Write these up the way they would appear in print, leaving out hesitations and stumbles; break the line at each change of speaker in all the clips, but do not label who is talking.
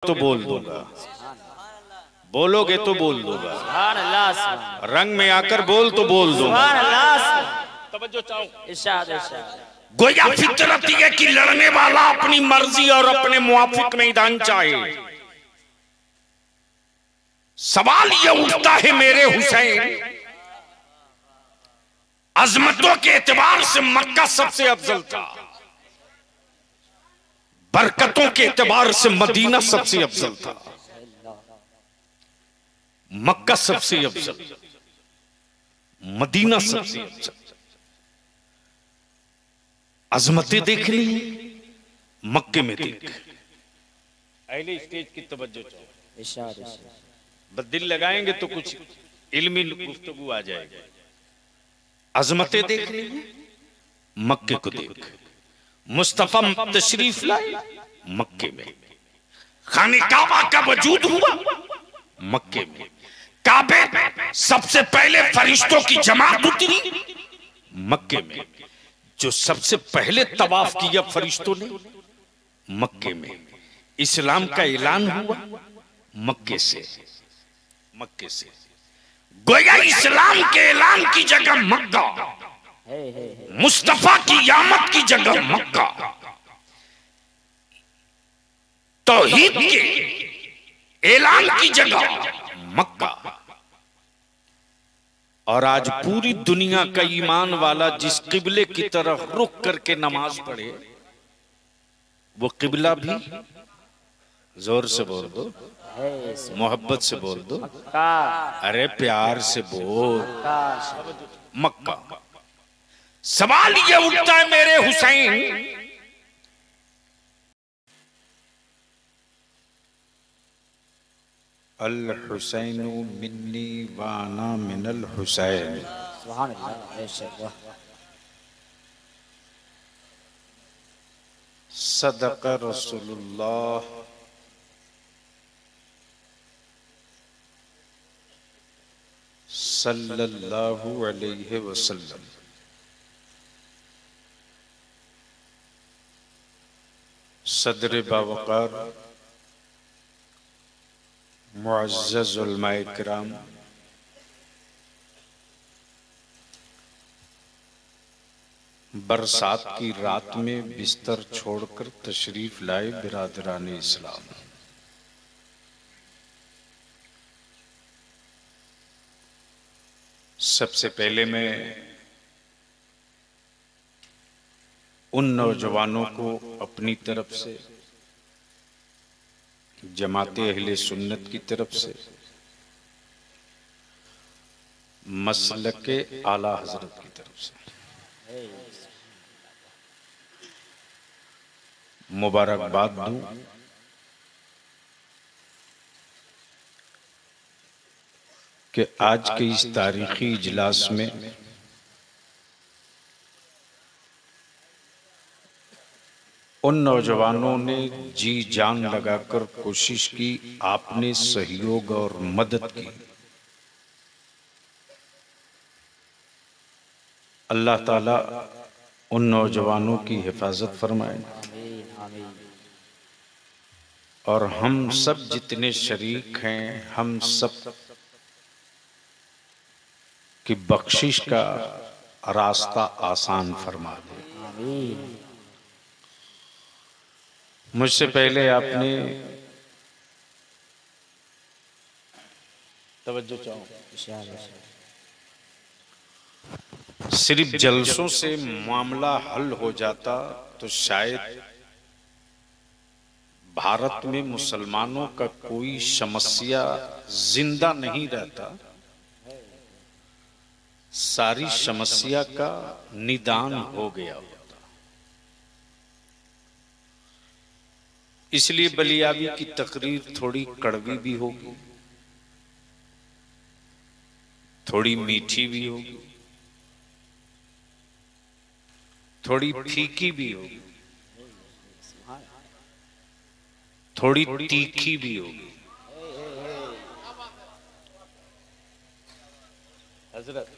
तो बोल दूंगा, बोलोगे तो बोल दूंगा, रंग में आकर बोल तो बोल दूंगा। तवज्जो चाहो। गोया फितरत ये कि लड़ने वाला अपनी मर्जी और अपने मुआफिक मैदान चाहे। सवाल ये उठता है मेरे हुसैन, अजमतों के एतबार से मक्का सबसे अफजल था, बरकतों के एतबार से मदीना सबसे अफजल था। मक्का सबसे अफजल, मदीना सबसे अफजल। अजमतें देख ली मक्के में देख। अहले स्टेज की तवज्जो चाहो, बस दिल लगाएंगे तो कुछ इल्मी गुफ्तगू आ जाएगी। अजमतें देख ली मक्के को देख। मुस्तफा तशरीफ लाए मक्के में, खाने काबा का वजूद हुआ मक्के में, काबे सबसे पहले फरिश्तों की जमात उतरी मक्के में, जो सबसे पहले तवाफ किया फरिश्तों ने मक्के में, इस्लाम का ऐलान हुआ मक्के से। मक्के से गोया इस्लाम के ऐलान की जगह मक्का, मुस्तफा की यामत की जगह मक्का, तौहीद के ऐलान की जगह मक्का। और आज पूरी दुनिया का ईमान वाला जिस किबले की तरफ रुख करके नमाज पढ़े, वो किबला भी जोर से बोल दो, मोहब्बत से बोल दो, अरे प्यार से बोल, मक्का। सवाल ये उठता है मेरे हुसैन, अल हुसैन मिन्नी वाना मिनल हुसैन। सुभान अल्लाह। सदक रसूलुल्लाह सल्लल्लाहु अलैहि वसल्लम। सदर बावकार मुअज़्ज़ज़ उलमाए किराम, बरसात की रात में बिस्तर छोड़कर तशरीफ लाए बिरादराने इस्लाम। सबसे पहले मैं उन नौजवानों को अपनी तरफ से, जमाते अहले सुन्नत की तरफ से, मसलके आला हजरत की तरफ से मुबारकबाद दूं कि आज के इस तारीखी इजलास में उन नौजवानों ने जी जान लगाकर कोशिश की, आपने सहयोग और मदद की। अल्लाह ताला उन नौजवानों की हिफाजत फरमाए और हम सब जितने शरीक हैं, हम सब की बख्शिश का रास्ता आसान फरमा दे। मुझसे पहले आपने तवज्जो चाहो, सिर्फ जलसों से मामला हल हो जाता तो शायद भारत में मुसलमानों का कोई समस्या जिंदा नहीं रहता, सारी समस्या का निदान हो गया होता। इसलिए बलियाबी की तकरीर थोड़ी कड़वी भी होगी, थोड़ी मीठी भी होगी, थोड़ी फीकी भी होगी, थोड़ी तीखी भी होगी। हजरत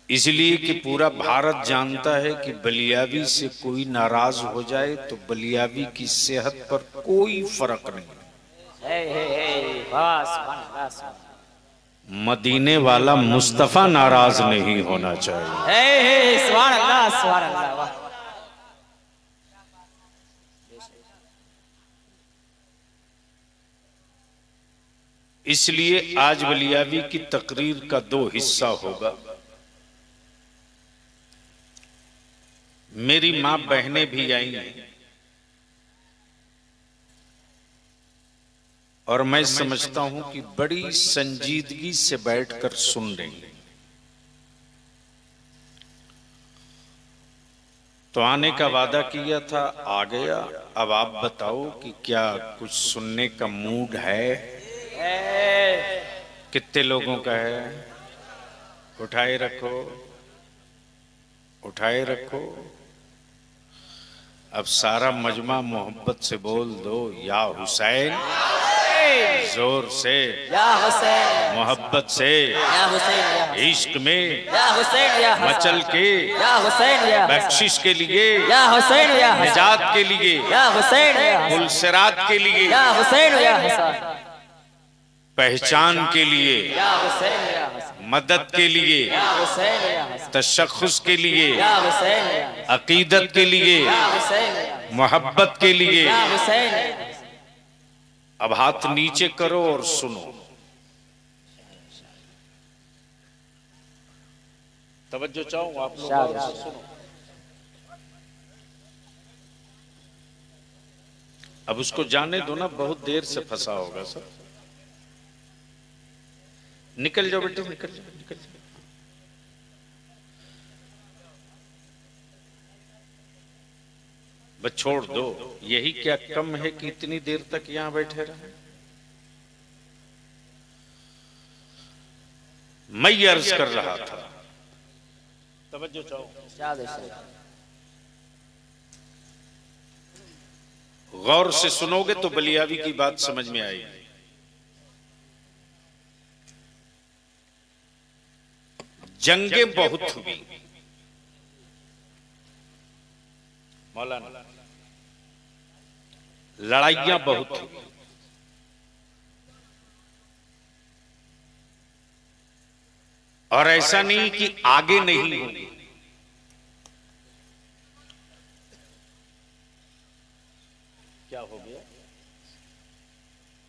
इसलिए कि पूरा भारत जानता है कि बलियावी से कोई नाराज हो जाए तो बलियावी की सेहत पर कोई फर्क नहीं। मदीने वाला मुस्तफा नाराज नहीं होना चाहिए। इसलिए आज बलियावी की तकरीर का 2 हिस्सा होगा। मेरी मां बहनें भी आई हैं और मैं समझता हूं कि बड़ी संजीदगी से बैठकर सुन रही हैं। तो आने का वादा किया था, आ गया। अब आप बताओ कि क्या कुछ सुनने का मूड है? कितने लोगों का है? उठाए रखो, उठाए रखो। अब सारा मजमा मोहब्बत से बोल दो, या हुसैन, जोर से, या हुसैन, मोहब्बत से, या हुसैन, इश्क में, या हुसैन, या मचल के, या हुसैन, बख्शिश के लिए, या हुसैन, निजात के लिए, या हुसैन, गुलसिरात के लिए, या हुसैन, पहचान के लिए, या हुसैन, मदद के लिए, या हुसैन, तशख्खुस के लिए, या हुसैन, अकीदत के लिए, या हुसैन, मोहब्बत के लिए, या हुसैन। अब हाथ नीचे करो और सुनो। तवज्जो चाहूं आप लोग, सुनो। अब उसको जाने दो ना, बहुत देर से फंसा होगा सर। निकल जाओ बेटे, निकल जाओ, निकल जाओ। बस छोड़ दो। यही क्या कम है कि इतनी देर तक यहां बैठे रहे? मैं ये अर्ज कर रहा था, तवज्जो चाहो, गौर से सुनोगे तो बलियावी की बात समझ में आएगी। जंगें बहुत हुई मौलाना, लड़ाइयां बहुत हुई, और ऐसा नहीं कि आगे नहीं होगी। क्या हो गया?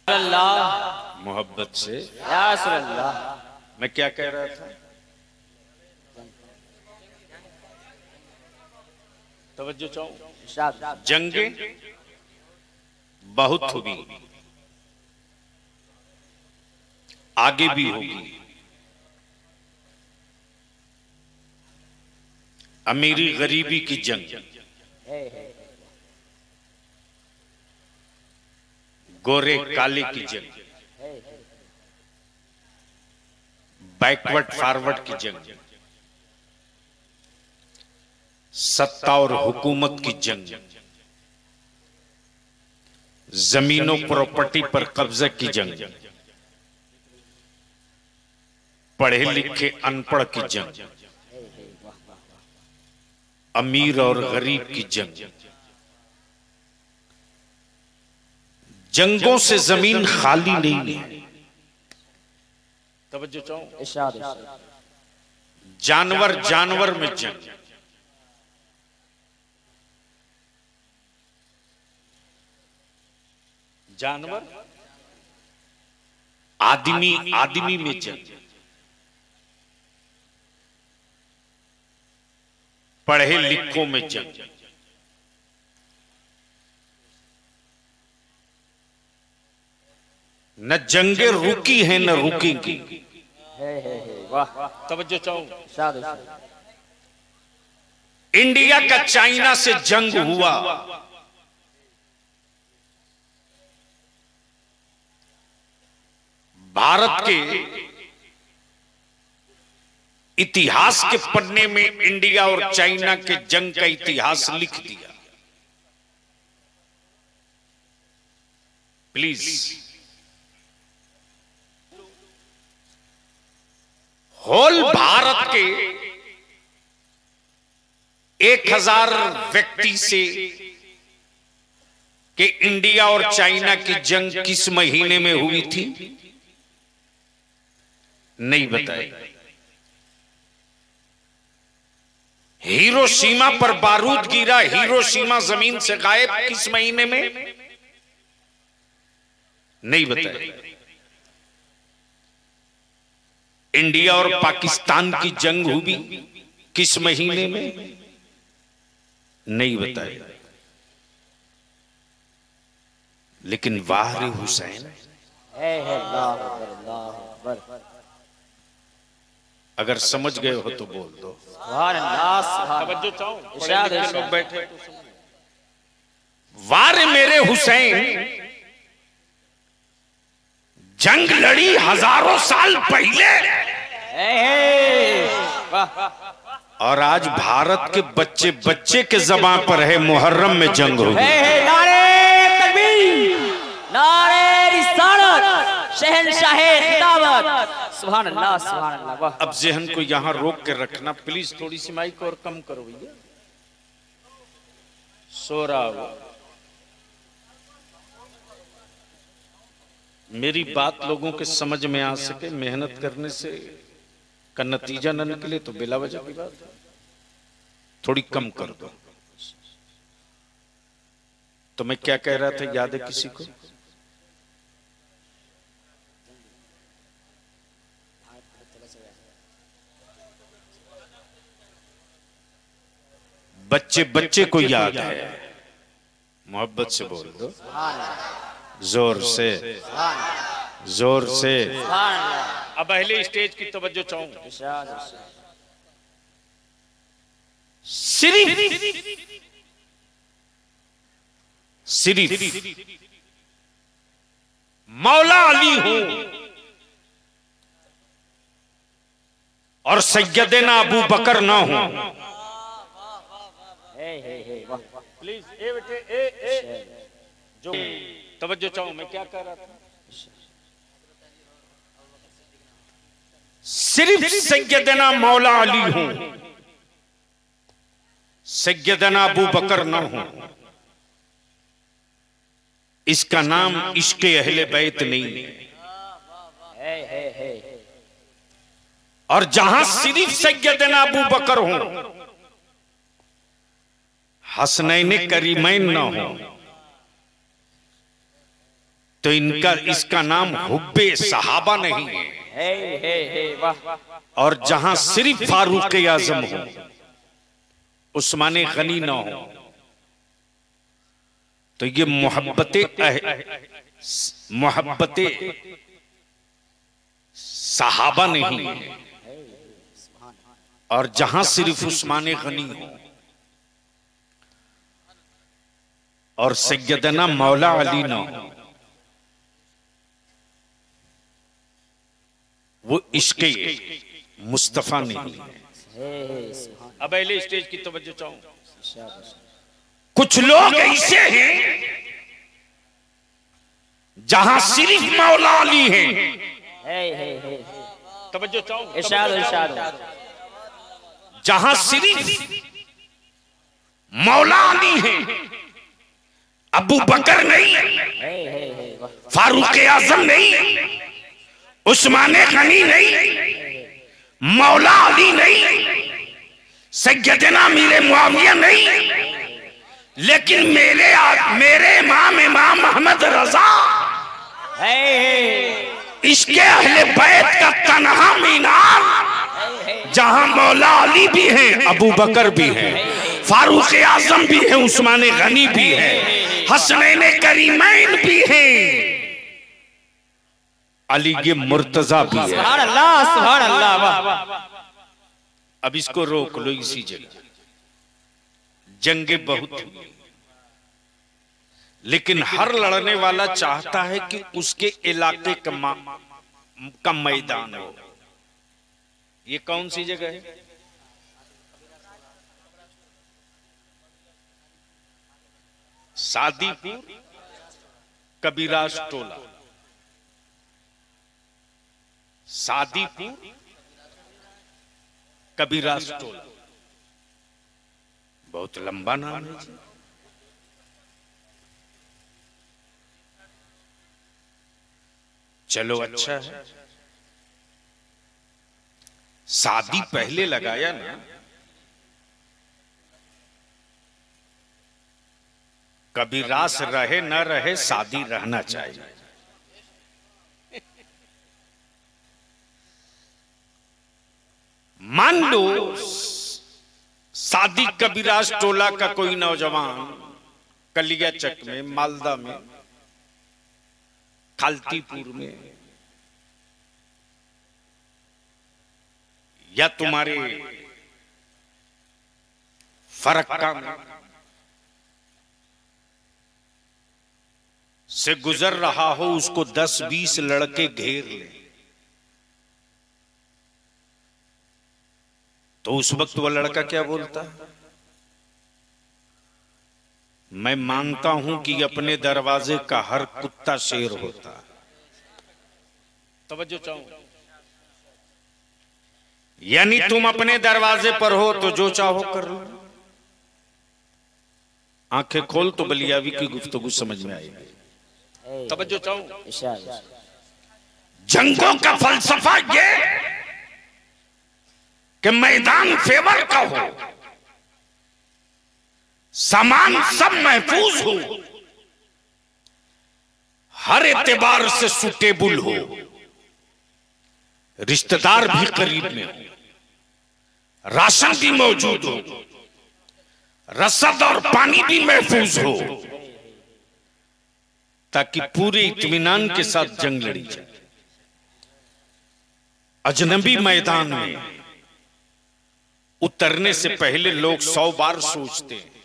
अल्लाह मोहब्बत से, या अल्लाह। मैं क्या कह रहा था? तवज्जो चाहो। जंगें बहुत हुई, आगे भी होगी। अमीरी गरीबी की जंग, गोरे काले की जंग, बैकवर्ड फॉरवर्ड की जंग, सत्ता और हुकूमत की जंग, जमीनों प्रॉपर्टी पर कब्जा की जंग, पढ़े लिखे अनपढ़ की जंग, अमीर और गरीब की जंग। जंगों से जमीन खाली नहीं है। तवज्जो चाहो। जानवर जानवर में जंग, जानवर आदमी आदमी में जंग, पढ़े लिखों में जंग, न जंगे रुकी हैं न रुकेंगी। तवज्जो चाहो। इंडिया का चाइना से जंग हुआ, भारत के इतिहास के पन्ने में इंडिया और चाइना के जंग का इतिहास लिख दिया। प्लीज, होल भारत के 1000 व्यक्ति से कि इंडिया और चाइना की जंग किस महीने में हुई थी, नहीं बताई। हिरोशिमा पर बारूद गिरा, हिरोशिमा जमीन से गायब किस महीने में, नहीं बताया। इंडिया और पाकिस्तान की जंग हुई किस महीने में, नहीं बताया। लेकिन वाह रे हुसैन, अगर समझ गए हो तो बोल दो। तवज्जो चाहो, लोग बैठे। वाह रे मेरे हुसैन, जंग लड़ी हजारों साल पहले, और आज भारत के बच्चे बच्चे के ज़बान पर है मुहर्रम में जंग हुई।
नारे तकबीर, नारे रिसालत, शहंशाहे खिताबत, सुभान अल्लाह, सुभान अल्लाह। वाह।
अब जहन को यहां रोक के रखना प्लीज, थोड़ी सी माइक और कम करो भैया, सो रहा हो। मेरी बात लोगों के समझ में आ सके, मेहनत करने से का नतीजा न निकले तो बिला वजह की बात है। थोड़ी कम कर दो। तो मैं क्या कह रहा था, याद है किसी को? बच्चे बच्चे को याद है, मोहब्बत से बोल दो, जोर से, जोर से। अब पहले स्टेज की तवज्जो चाहूं। सिर्फ मौला अली हूं और सैयदना अबू बकर ना हूं। प्लीज ए बेटे, ए जो तवज्जो चाहूं, मैं क्या कह रहा था? सिर्फ सैयदना मौला अली हूं, सैयदना अबू बकर ना हूं। इसका नाम इश्क़े अहले बैत नहीं है। और जहां सिर्फ सैयदना अबू बकर हूं, हसनैन करीमैन ना हो, तो इसका नाम हुब्बे सहाबा नहीं है। और जहां सिर्फ फारूक आजम हो, उस्मान गनी ना हो, तो ये मोहब्बते सहाबा नहीं है। और जहां सिर्फ उस्मान गनी हो और सैयदना मौला अली ना हो, वो इश्क़े मुस्तफा नहीं है। अब अगले स्टेज की तवज्जो चाहूं। कुछ लोग ऐसे हैं जहां सिर्फ मौला अली है। तवज्जो चाहूं,
इरशाद, इरशाद।
जहां सिर्फ मौला अली है, अबू बकर नहीं, फारूक आजम नहीं, उस्मान गनी नहीं, मौला अली नहीं, सैयदना अमीर मुआविया नहीं, लेकिन मेरे इमाम मोहम्मद रजा इसके अहले बैत का तन्हा मीनार, जहां मौला अली भी हैं, अबू बकर भी हैं, फारूक आजम भी है, उस्मान गनी भी है, हसनैन करीमैन भी हैं, अली ये मुर्तजा भी है।
सुभान अल्लाह, सुभान अल्लाह।
अब इसको रोक लो इसी जगह। जंगे बहुत हुई, लेकिन हर लड़ने वाला चाहता है कि उसके इलाके का मैदान हो। ये कौन सी जगह है? सादीपुर कबीराज टोला, सादीपुर कबीराज टोला। बहुत लंबा नाम है जी। चलो अच्छा है, शादी पहले लगाया ना, कभी रास रहे न रहे शादी रहना चाहिए। मान लो शादी कबीराज टोला का कोई नौजवान कलियाचक में, मालदा में, खालतीपुर में, या तुम्हारे फरक्का में से गुजर रहा हो, उसको 10-20 लड़के घेर ले, तो उस वक्त वह लड़का क्या बोलता? मैं मानता हूं कि अपने दरवाजे का हर कुत्ता शेर होता। तवज्जो चाहूं, यानी तुम अपने दरवाजे पर हो तो जो चाहो कर लो। आंखें खोल तो बलियावी की गुफ्तगू समझ में आएगी। तवज्जो चाहूं, जंगों का फलसफा ये कि मैदान फेवर का हो, सामान सब महफूज हो, हर एतबार से सुटेबल हो, रिश्तेदार भी करीब में हो, राशन भी मौजूद हो, रसद और पानी भी महफूज हो, ताकि पूरे इत्मीनान के साथ जंग लड़ी जाए। अजनबी मैदान में उतरने से पहले लोग 100 बार सोचते हैं।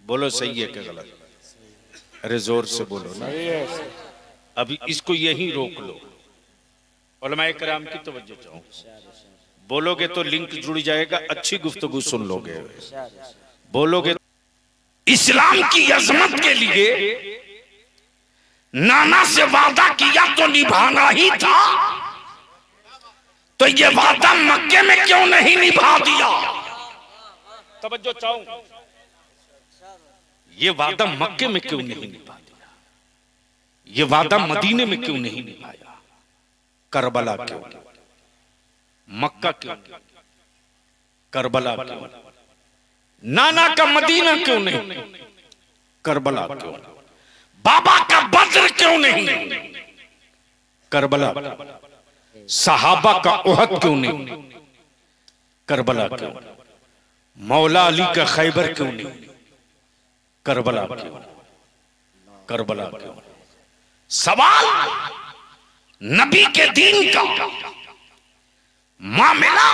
बोलो सही है कि गलत? अरे जोर से बोलो ना, अभी इसको यहीं रोक लो। उलमाए किराम की तवज्जो चाहूं, बोलोगे तो लिंक जुड़ जाएगा, अच्छी गुफ्तगू सुन लोगे। बोलोगे इस्लाम की अजमत के लिए नाना से वादा किया तो निभाना ही था, तो ये वादा मक्के में क्यों नहीं निभा दिया? तवज्जो चाहूं, ये वादा मक्के में क्यों नहीं निभा दिया? ये वादा मदीने में क्यों नहीं निभाया? करबला क्यों? मक्का क्यों? करबला क्यों? नाना का मदीना क्यों नहीं? करबला क्यों? बाबा का बद्र क्यों नहीं? करबला। सहाबा का उहद क्यों नहीं? करबला क्यों? मौला अली का खैबर क्यों नहीं? करबला क्यों? करबला क्यों? सवाल नबी के दीन का, मामला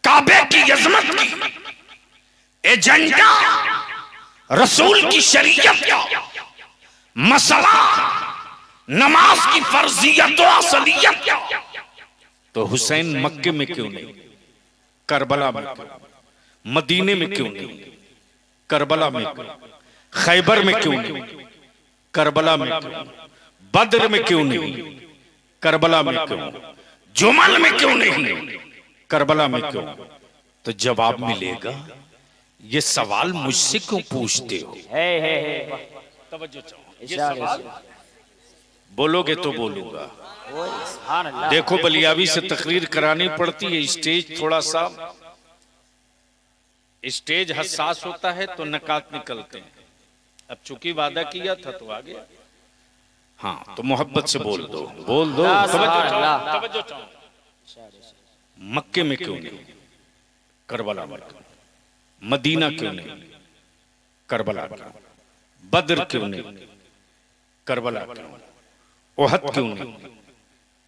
काबे की अजमत की, एजेंडा रसूल की शरीयत का, मसला नमाज की फर्जियत और असलियत का, तो हुसैन मक्के में क्यों नहीं? करबला में क्यों? मदीने में क्यों नहीं? करबला में क्यों? खैबर में क्यों नहीं? करबला में क्यों? बद्र में क्यों नहीं? करबला में क्यों? जुमल में क्यों नहीं? करबला में क्यों? तो जवाब मिलेगा, ये सवाल मुझसे क्यों पूछते हो? तवज्जो चाहो, ये सवाल बोलोगे तो बोलूंगा। देखो बलियावी से तकरीर करानी पड़ती है, स्टेज थोड़ा सा स्टेज हसास होता है तो नकात निकलते हैं। अब चूंकि वादा किया था तो आ गया। हाँ तो मोहब्बत से बोल दो, बोल दो। तवज्जो चाहो, मक्के में क्यों नहीं? करबला में क्यों? मदीना क्यों नहीं? करबला क्यों? बद्र क्यों नहीं? करबला क्यों? ओहद क्यों नहीं?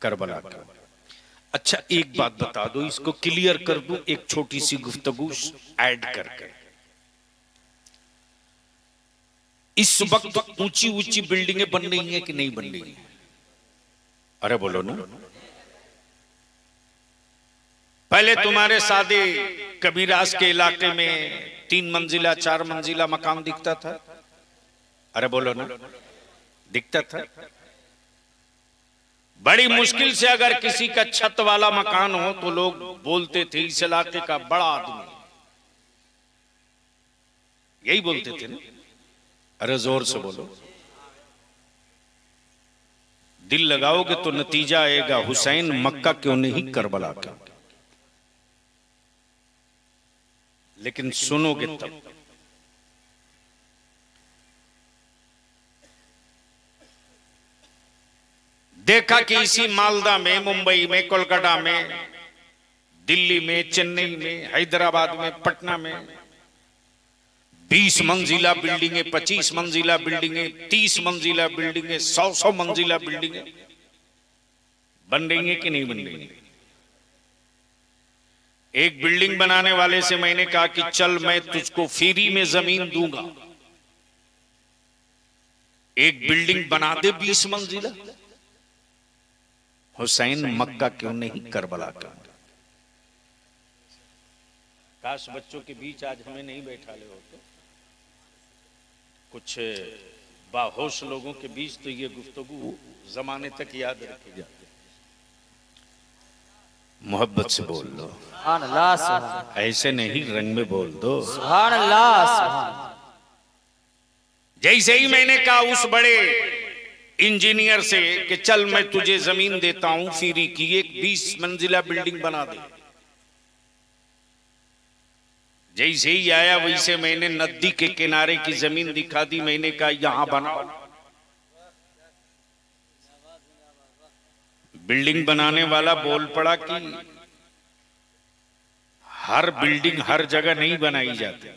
करबला क्यों? अच्छा एक बात बता दो, इसको क्लियर कर दूं एक छोटी सी गुफ्तगू ऐड करके। इस वक्त ऊंची ऊंची बिल्डिंगें बन रही हैं कि नहीं बन रही हैं? अरे बोलो ना। पहले तुम्हारे सादे कबीराज के इलाके में 3 मंजिला 4 मंजिला मकान दिखता था। अरे बोलो ना, दिखता था। बड़ी मुश्किल से अगर किसी का छत वाला मकान हो तो लोग बोलते थे इस इलाके का बड़ा आदमी। यही बोलते थे ना, अरे जोर से बोलो। दिल लगाओगे तो नतीजा आएगा, हुसैन मक्का क्यों नहीं करबला का। लेकिन सुनोगे तब। देखा कि इसी मालदा में, मुंबई में, कोलकाता में, दिल्ली में, चेन्नई में, हैदराबाद में, पटना में 20 मंजिला बिल्डिंगें, 25 मंजिला बिल्डिंगें, 30 मंजिला बिल्डिंगें, 100 मंजिला बिल्डिंगें बन रही हैं कि नहीं बन रही हैं। एक बिल्डिंग बनाने वाले से मैंने कहा कि चल मैं तुझको फ्री में जमीन दूंगा, एक बिल्डिंग बना दे 20 मंजिला। हुसैन मक्का क्यों नहीं करबला का। काश बच्चों के बीच आज हमें नहीं बैठा ले हो, तो कुछ बाहोश लोगों के बीच तो ये गुफ्तगू जमाने तक याद रखी जाती। मोहब्बत से बोल लो,
सुभान अल्लाह,
ऐसे नहीं रंग में बोल दो,
सुभान अल्लाह।
जैसे ही मैंने कहा उस बड़े इंजीनियर से कि चल मैं तुझे जमीन देता हूं फ्री की, एक 20 मंजिला बिल्डिंग बना दे। जैसे ही आया वैसे मैंने नदी के किनारे की जमीन दिखा दी, मैंने कहा यहां बनाओ। बिल्डिंग बनाने वाला बोल पड़ा कि हर बिल्डिंग हर जगह नहीं बनाई जाती।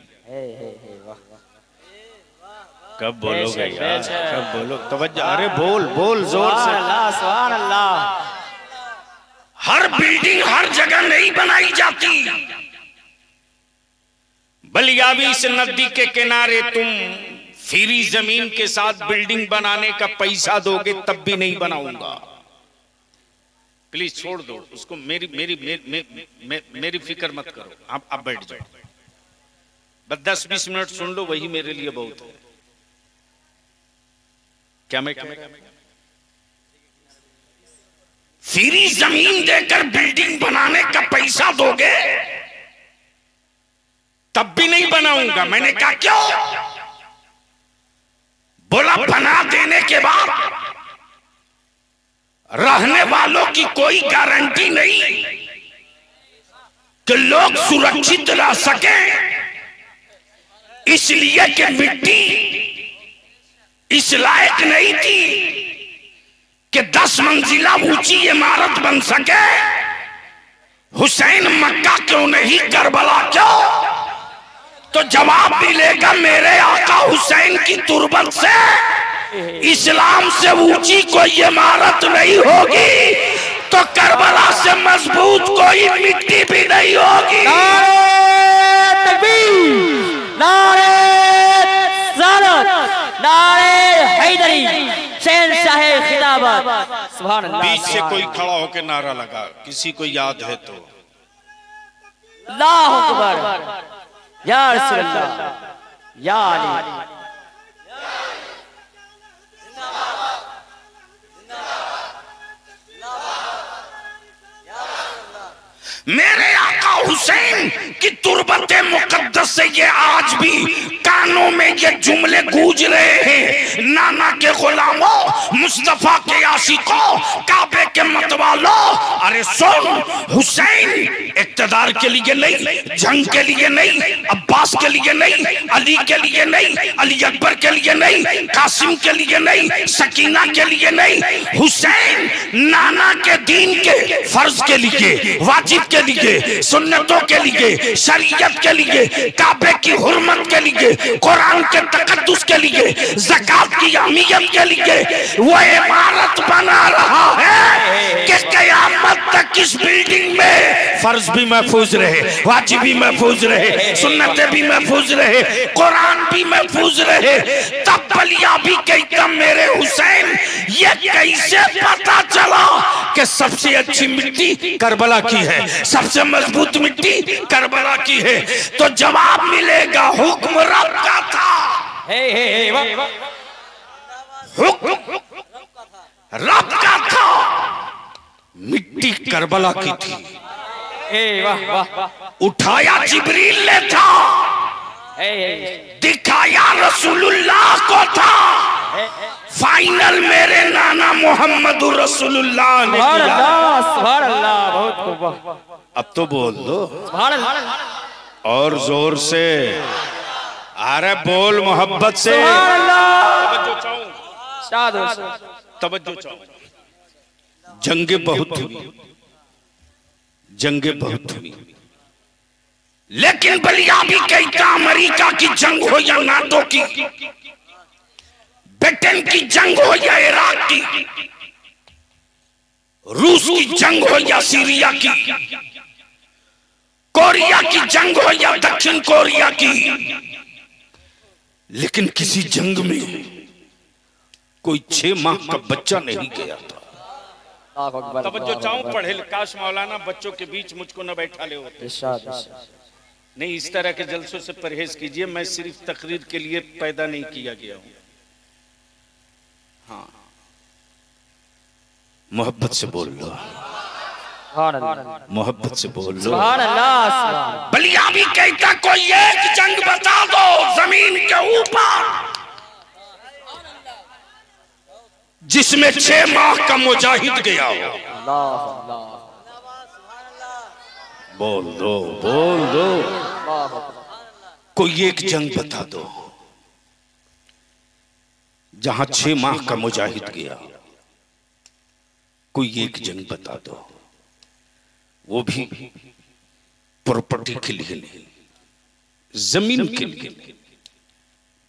कब बोलोगे यार, कब बोलो, तवज्जो, अरे बोल बोल जोर से।
सुभान अल्लाह।
हर बिल्डिंग हर जगह नहीं बनाई जाती। बलियाबी से नदी के किनारे तुम फ्री जमीन के साथ बिल्डिंग बनाने का पैसा दोगे तब भी नहीं बनाऊंगा। प्लीज छोड़ दो उसको, मेरी फिक्र मत करो, आप बैठ जाओ, बस 10-20 मिनट सुन लो, वही मेरे लिए बहुत है। क्या मैं फ्री जमीन देकर बिल्डिंग बनाने का पैसा दोगे तब भी नहीं बनाऊंगा। मैंने कहा क्यों? बोला बना देने के बाद रहने वालों की कोई गारंटी नहीं कि लोग सुरक्षित रह सके, इसलिए कि मिट्टी इस लायक नहीं थी कि 10 मंजिला ऊंची इमारत बन सके। हुसैन मक्का क्यों नहीं करबला क्यों? तो जवाब मिलेगा मेरे आका हुसैन की तुरबत से इस्लाम से ऊंची कोई इमारत नहीं होगी, तो करबला से मजबूत कोई मिट्टी भी नहीं होगी।
नारे तकबीर, नारे रिसालत, नारे हैदरी, शहंशाह खिलाफत। सुभान अल्लाह।
बीच से कोई खड़ा होकर नारा लगा, किसी को याद है तो।
अल्लाहु अकबर, या रसूल अल्लाह, या अली।
मेरे आका हुसैन की तुरबत मुकद्दस से ये आज भी कानों में ये जुमले गूंज रहे हैं। नाना के गुलामों, मुस्तफा के आशिकों, काबे के मतवालों, अरे सुन, हुसैन इक्तदार के लिए नहीं, जंग के लिए नहीं, अब्बास के लिए नहीं, अली के लिए नहीं, अली अकबर के लिए नहीं, कासिम के लिए नहीं, सकीना के लिए नहीं, हुसैन नाना के दीन के फर्ज के लिए, वाजिब के लिए, सुन्नतों के लिए, शरीयत के लिए, काबे की हुर्मत के लिए, कुरान के तकद्दुस के लिए, ज़कात की अहमियत के लिए वो इमारत बना रहा है कि क़यामत तक इस बिल्डिंग में फर्ज भी महफूज रहे, वाजिब भी महफूज रहे, सुन्नतें भी महफूज रहे, कुरान भी महफूज रहे। तब बलिया भी कहता मेरे हुसैन, ये कैसे पता चला कि सबसे अच्छी मिट्टी करबला की है, सबसे मजबूत मिट्टी करबला की है? तो जवाब मिलेगा हुक्म रब का था। हुक्म रब का था, मिट्टी करबला की थी।
वाह वाह।
उठाया जिब्रील ने था, दिखाया रसूलुल्लाह को था, फाइनल मेरे नाना मोहम्मद रसूलुल्लाह ने किया।
सुभान अल्लाह, बहुत
अब तो बोल दो
सुभान अल्लाह
और जोर से, अरे बोल मोहब्बत से। तवज्जो चाहूं। जंगे बहुत हुई, जंगे बहुत हुई, लेकिन बलिया भी कहता अमेरिका की जंग हो या नाटो की, ब्रिटेन की जंग हो या इराक की, रूस की जंग हो या सीरिया की, कोरिया की जंग हो या दक्षिण कोरिया की, लेकिन किसी जंग में कोई 6 माह का बच्चा नहीं गया था। तवज्जो चाहूं, पढ़े काश मौलाना बच्चों के बीच मुझको न बैठा ले होते। नहीं, इस तरह के जलसों से परहेज कीजिए, मैं सिर्फ तकरीर के लिए पैदा नहीं किया गया हूं। हाँ, मोहब्बत से बोल लो, मोहब्बत से बोल लो। बलिया भी कहता कोई एक जंग बता दो जमीन के ऊपर जिसमें 6 माह का मुजाहिद गया हो। बोल दो, बोल दो, कोई एक जंग बता दो जहां 6 माह का मुजाहिद गया। कोई एक जंग बता दो, वो भी प्रॉपर्टी के लिए नहीं, जमीन के लिए,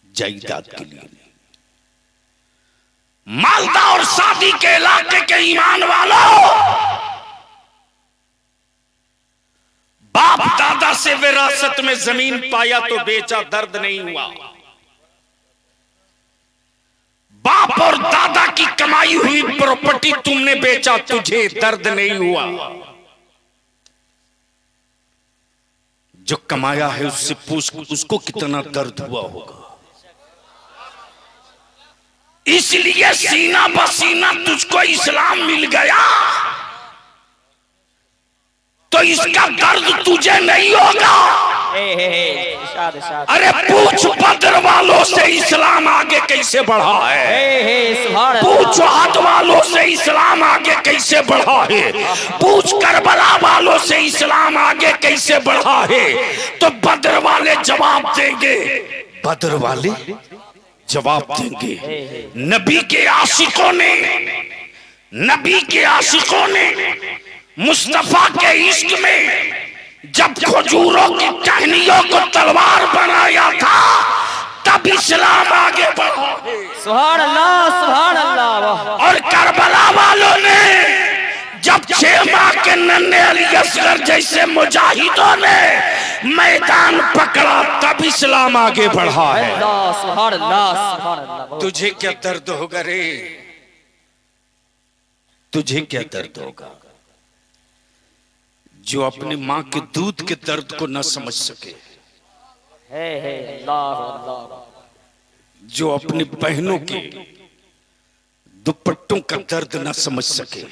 जायदाद के लिए नहीं। मालदा और शादी के इलाके के ईमान वालों, बाप दादा से विरासत में जमीन पाया तो बेचा, दर्द नहीं हुआ। बाप और दादा की कमाई हुई प्रॉपर्टी तुमने बेचा, तुझे दर्द नहीं हुआ। जो कमाया है उससे पूछ, उसको कितना दर्द हुआ होगा। इसलिए सीना बसीना तुझको इस्लाम मिल गया तो इसका दर्द तुझे नहीं होगा। अरे पूछ बद्र वालों से इस्लाम आगे कैसे बढ़ा है, पूछ हाथ वालों से इस्लाम आगे कैसे बढ़ा है, पूछ करबला वालों से इस्लाम आगे कैसे बढ़ा है, तो बद्र वाले जवाब देंगे, बद्र वाले जवाब देंगे। नबी के आशिकों ने, नबी के आशिकों ने मुस्तफा के इश्क में जब खजूरों की टहनियों को तलवार बनाया था तब इस्लाम आगे बढ़ा।
सुभान अल्लाह, सुभान अल्लाह।
और करबला वालों ने जब 6 माह के नन्हे अली असगर जैसे मुजाहिदों ने मैदान पकड़ा तब इस्लाम आगे बढ़ा है।
सुभान अल्लाह, सुभान अल्लाह।
तुझे क्या दर्द होगा रे, तुझे क्या दर्द होगा जो अपनी माँ के दूध के दर्द को न समझ सके, जो अपनी बहनों के दुपट्टों का दर्द न समझ सके,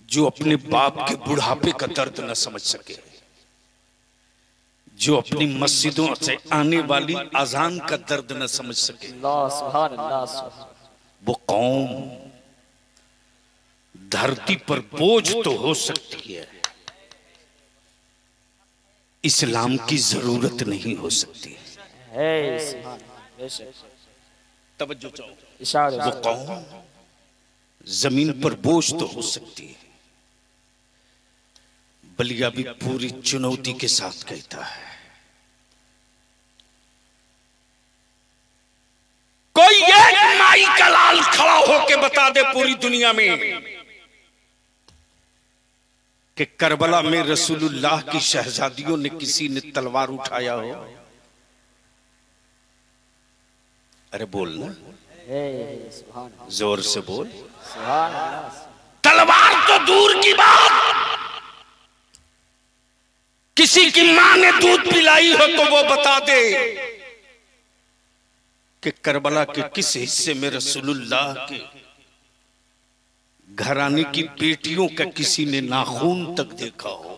जो अपने बाप के बुढ़ापे का दर्द न समझ सके, जो अपनी मस्जिदों से आने वाली अजान का दर्द न समझ सके, वो कौम धरती पर बोझ तो हो सकती है, इस्लाम की जरूरत नहीं हो सकती। तवज्जो चाहो। वो कौम जमीन पर बोझ तो हो सकती है। बलिया भी पूरी चुनौती के साथ कहता है, कोई एक माई का लाल खड़ा होके बता दे पूरी दुनिया में कि करबला में रसूलुल्लाह की शहजादियों ने किसी ने तलवार उठाया हो। अरे बोल ना, जोर से बोल। तलवार तो दूर की बात, किसी की मां ने दूध पिलाई हो तो वो बता दे कि करबला के किस हिस्से में रसूलुल्लाह के घराने की बेटियों का किसी ने नाखून तक देखा हो।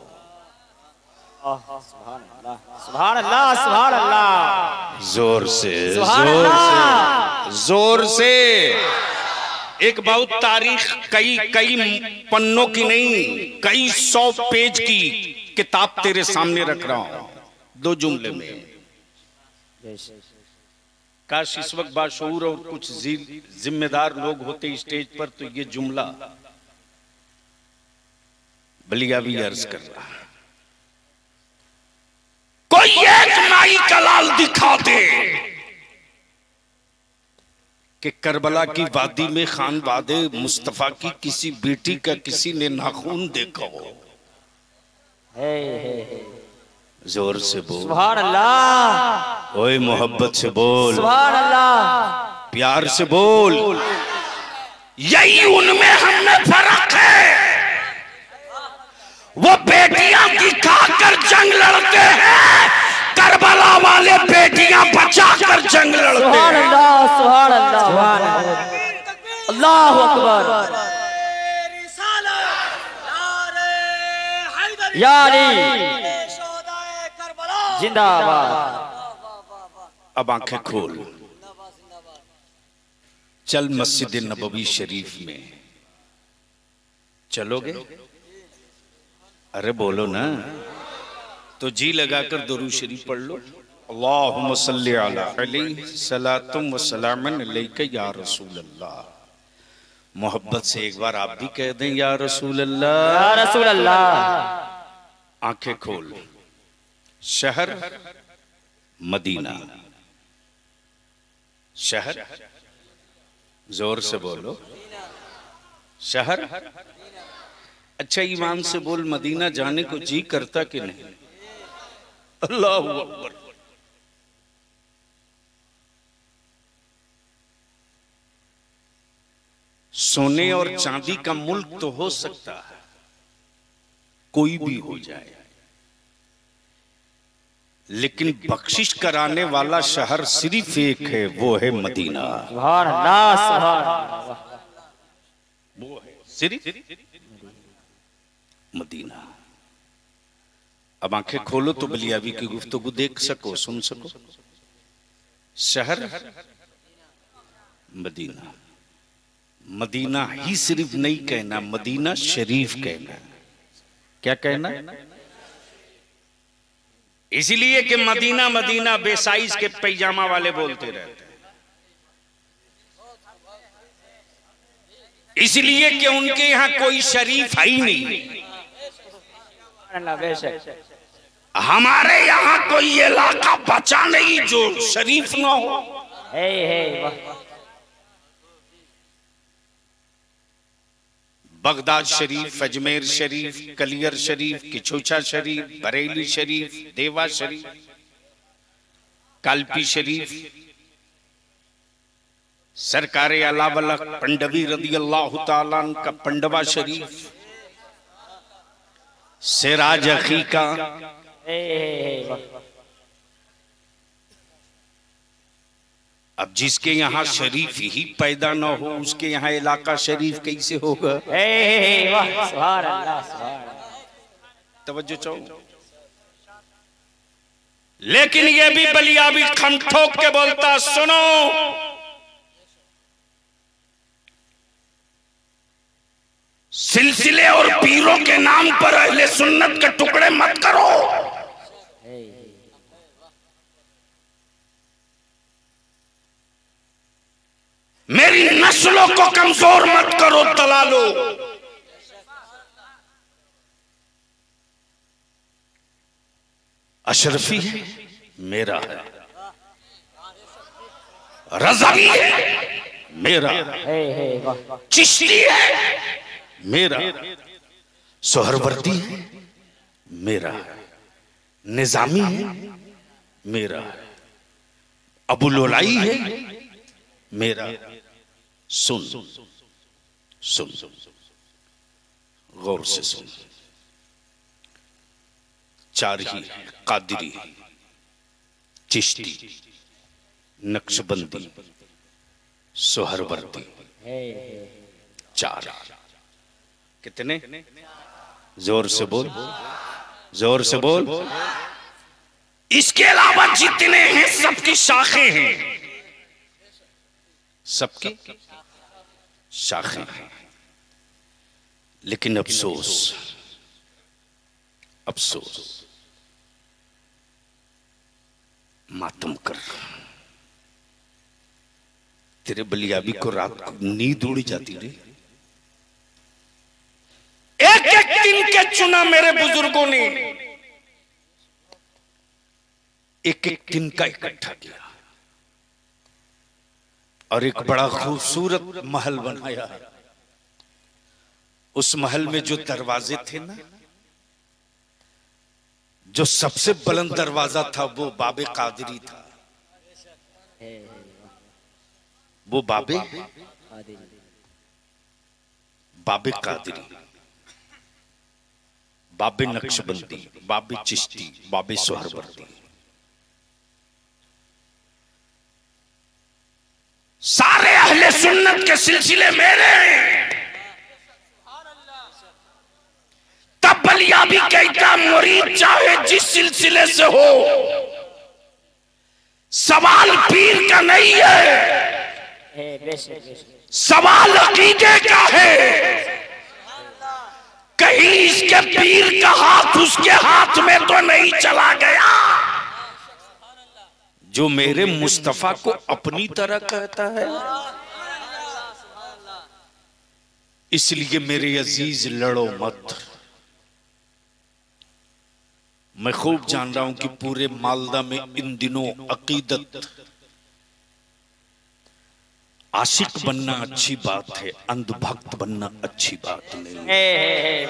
सुभान अल्लाह, सुभान अल्लाह।
जोर से,
सुभान
जोर
अल्लाह।
से, जोर से। एक बहुत तारीख, कई पन्नों की नहीं, कई 100 पेज की किताब तेरे सामने रख रहा हूं, 2 जुमले में। काश इस वक्त बाशऊर और कुछ जिम्मेदार लोग होते स्टेज पर तो ये जुमला बलिया भी अर्ज कर रहा। कोई एक नाई कलाल दिखा दे कि करबला की वादी में खान वादे मुस्तफा की किसी बेटी का किसी ने नाखून देखा हो। जोर से बोल
सुभान अल्लाह।
ओए मोहब्बत से बोल
सुभान अल्लाह।
प्यार से बोल। यही उनमें हमने फर्क है। वो बेटियां दिखाकर जंग लड़ते हैं, करबला वाले बेटियां बचाकर जंग लड़ते हैं।
सुभान अल्लाह, सुभान अल्लाह, सुभान अल्लाह, अल्लाहु अकबर। या अली जिंदाबाद।
अब आंखें खोल, चल मस्जिद नबवी शरीफ में चलोगे? अरे बोलो ना, तो जी लगाकर दुरूद शरीफ पढ़ लो। अल्लाहुम्मा सल्ली अला अलैहि सलातुम व सलामन अलैका या रसूल अल्लाह। मोहब्बत से एक बार आप भी कह दें या रसूल अल्लाह,
या रसूल अल्लाह।
आंखें खोल, शहर मदीना, शहर, जोर से बोलो, शहर। अच्छा ईमान से बोल, मदीना जाने को जी करता कि नहीं? अल्लाह अकबर। सोने और चांदी का मुल्क तो हो सकता है, कोई भी हो जाए, लेकिन बख्शिश कराने वाला शहर सिर्फ एक है, वो है मदीना।
सुभान अल्लाह, सुभान अल्लाह,
वो है सिर्फ मदीना। अब आंखें खोलो तो बलियावी की गुफ्तगू देख सको, सुन सको। शहर मदीना, मदीना ही सिर्फ नहीं कहना, मदीना शरीफ कहना। क्या कहना? इसलिए कि मदीना मदीना बेसाइज के पैजामा वाले बोलते रहते हैं, इसलिए कि उनके यहां कोई शरीफ है ही नहीं। हमारे यहाँ कोई इलाका बचा नहीं जो शरीफ ना हो। बगदाद शरीफ, अजमेर शरीफ, कलियर शरीफ, किचोचा शरीफ, बरेली शरीफ, देवा शरीफ, कालपी शरीफ, सरकार अलावला पंडवी रदी अल्लाह ताला अन्हु का पंडवा शरीफ, सिराज अकीका, अब जिसके यहाँ शरीफ ही पैदा ना हो उसके यहाँ इलाका शरीफ कैसे होगा? तवज्जो चाहो। लेकिन ये भी बलिया भी खम ठोक के बोलता, सुनो सिलसिले और पीरों के नाम पर अहले सुन्नत के टुकड़े मत करो। मेरी नस्लों को कमजोर मत करो, तला लो। अशरफी है मेरा है, रज़वी है मेरा, चिश्ती है मेरा, सोहरवर्दी है मेरा, निजामी है मेरा, अबू लोलाई है मेरा। सुन सुन गौर से सुन, चार ही कादरी, चिश्ती, नक्शबंदी, सोहरवर्दी, चार। कितने? जोर से बोल। जोर से बोल। इसके अलावा जितने हैं सबकी शाखें हैं, सबकी शाखें हैं। लेकिन अफसोस, अफसोस, मातम कर। तेरे बलियाबी को रात को नींद उड़ जाती रे। एक एक दिन के चुना मेरे बुजुर्गों ने, एक एक दिन का इकट्ठा किया और एक बड़ा खूबसूरत महल बनाया। उस महल में जो दरवाजे थे ना, जो सबसे बुलंद दरवाजा था वो बाबे कादरी था। वो बाबे कादरी, बाबे नक्शबंदी, बाबे चिश्ती, बाबे सोहरवर्दी, सारे अहले सुन्नत के सिलसिले मेरे हैं। तब बलियाबी कहता मुरीद चाहे जिस सिलसिले से हो, सवाल पीर का नहीं है, सवाल अकीदे का है। कहीं इसके पीर का हाथ उसके हाथ में तो नहीं चला गया, जो मेरे मुस्तफा को अपनी तरह कहता है। इसलिए मेरे अजीज लड़ो मत। मैं खूब जान रहा हूं कि पूरे मालदा में इन दिनों अकीदत, आशिक बनना अच्छी बात है, अंधभक्त बनना अच्छी बात नहीं।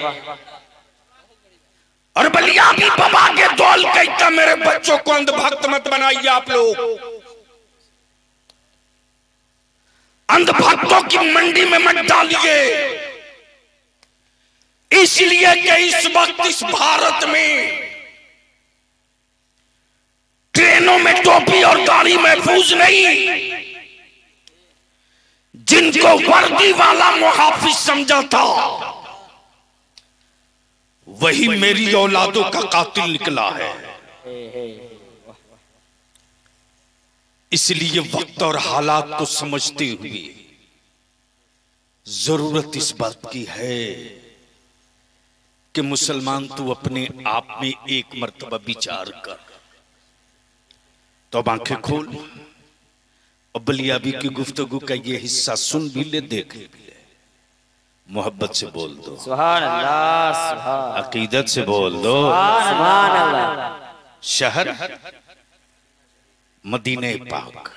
और बलियाबी बाबा के दौल कहता मेरे बच्चों को अंधभक्त मत बनाइए आप लोग। अंधभक्तों की मंडी में मत डालिए। इसलिए कि इस वक्त इस भारत में ट्रेनों में टोपी और गाड़ी महफूज नहीं। जिनको वर्दी वाला मुहाफिज समझा था, वही मेरी औलादों का कातिल निकला है। इसलिए वक्त और हालात को समझते हुए जरूरत इस बात की है कि मुसलमान तू अपने आप में एक मर्तबा विचार कर। तो अब आंखें खोल और बलियाबी की गुफ्तगू का ये हिस्सा सुन भी ले, देख भी ले। मोहब्बत से बोल दो सुभान अल्लाह, अकीदत से बोल दो सुभान अल्लाह। शहर मदीने पाक,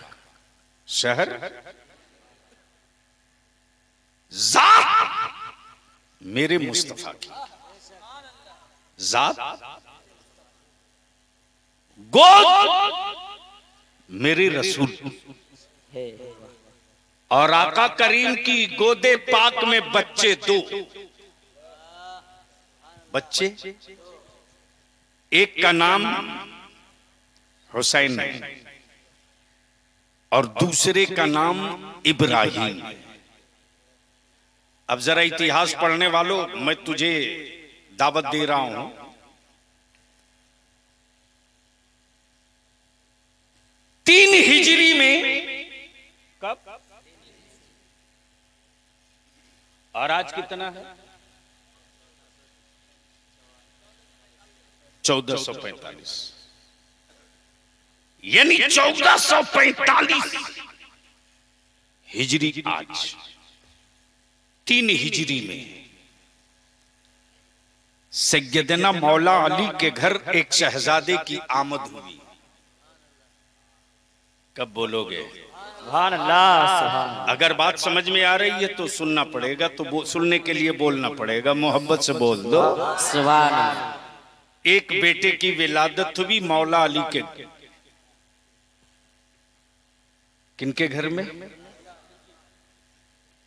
शहर जात मेरे मुस्तफा की, जात गोद मेरे रसूल, और आका करीम की गोदे पाक में बच्चे दो बच्चे, एक का नाम हुसैन है और दूसरे का नाम इब्राहिम। अब जरा इतिहास पढ़ने वालों, मैं तुझे दावत दे रहा हूं। 3 हिजरी में, कब और आज कितना है? 1445, यानी 1445 हिजरी आज। 3 हिजरी में सैयदना मौला अली के घर एक शहजादे की आमद हुई। कब बोलोगे?
सुभान अल्लाह, सुभान।
अगर बात समझ में आ रही है तो सुनना पड़ेगा, तो सुनने के लिए बोलना पड़ेगा। मोहब्बत से बोल दो
सुभान अल्लाह।
एक बेटे की विलादत हुई मौला अली के, किनके घर में?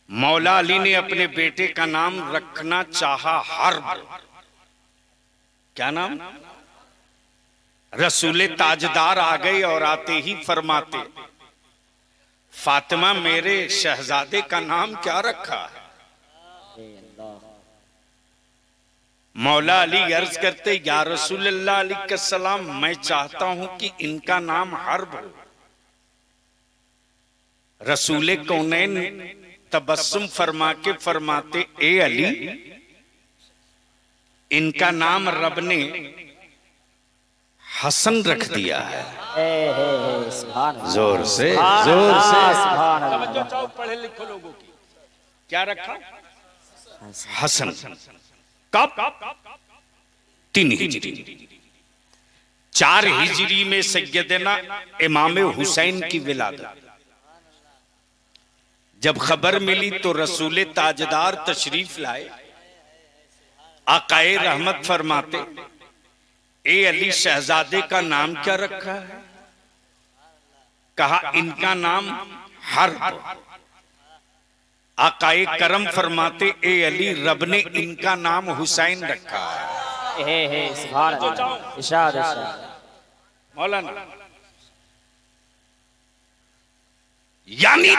मौला अली ने अपने बेटे का नाम रखना चाहा हर्ब। क्या नाम? रसूले ताजदार आ गए और आते ही फरमाते, फातिमा मेरे शहजादे का नाम क्या रखा है? मौला अली अर्ज करते, या रसूलल्लाह अलैहिस्सलाम, मैं चाहता हूं कि इनका नाम हर्ब हो। रसूले कौनैन तबस्सुम फरमा के फरमाते, ए अली, इनका नाम रब ने हसन रख दिया है। जोर से पढ़े लिखे लोगों की क्या रखा? हसन। कब? 3 हिजरी। 4 हिजरी में सैयदना इमाम हुसैन की विलादत। जब खबर मिली तो रसूले ताजदार तशरीफ लाए। आकाए रहमत फरमाते, ए अली, शहजादे का नाम क्या रखा है? कहा, इनका नाम हर्ब। आकाए करम फरमाते, ए अली, रब ने इनका नाम हुसैन रखा है। मौलाना यानी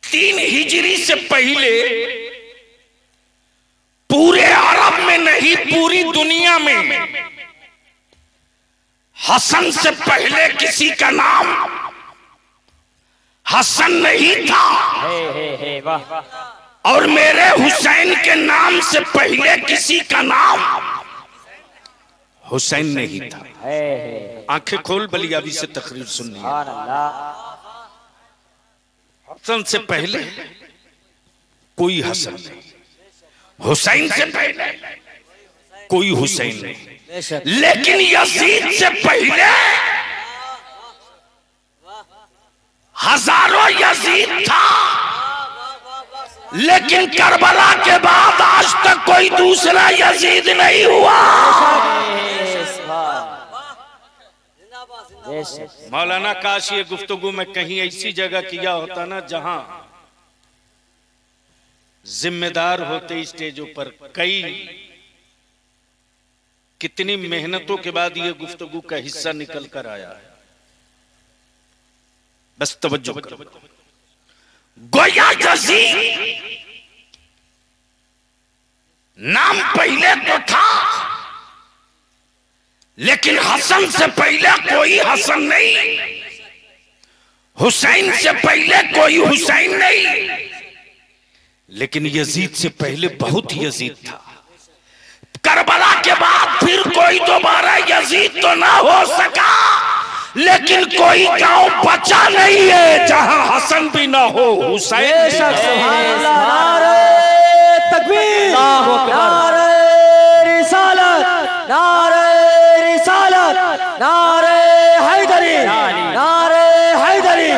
3 हिजरी से पहले पूरे अरब में नहीं, पूरी दुनिया में हसन से पहले किसी का नाम हसन नहीं था। और मेरे हुसैन के नाम से पहले किसी का नाम हुसैन नहीं था। आंखें खोल बलियाबी से तकरीर सुननी। हसन से पहले कोई हसन नहीं, हुसैन से पहले कोई हुसैन नहीं। लेकिन यजीद से पहले हजारों यजीद था। लेकिन करबला के बाद आज तक कोई दूसरा यजीद नहीं हुआ। मौलाना काश ये गुफ्तगू में कहीं ऐसी जगह किया होता ना जहां जिम्मेदार होते स्टेजों पर। कितनी मेहनतों के बाद ये गुफ्तगू का हिस्सा निकल कर आया है। बस तवज्जो करो। गोया यजीद नाम पहले तो था, लेकिन हसन से पहले कोई हसन नहीं, हुसैन से पहले कोई हुसैन नहीं। लेकिन यजीद से पहले बहुत यजीद था। करबला के बाद फिर कोई दोबारा यजीद तो ना हो सका, लेकिन कोई गांव बचा नहीं है जहां हसन भी ना हो, हुसैन।
नारे तकबीर, नारे रिसालत, नारे रिसालत, नारे हैदरी, नारे हैदरी।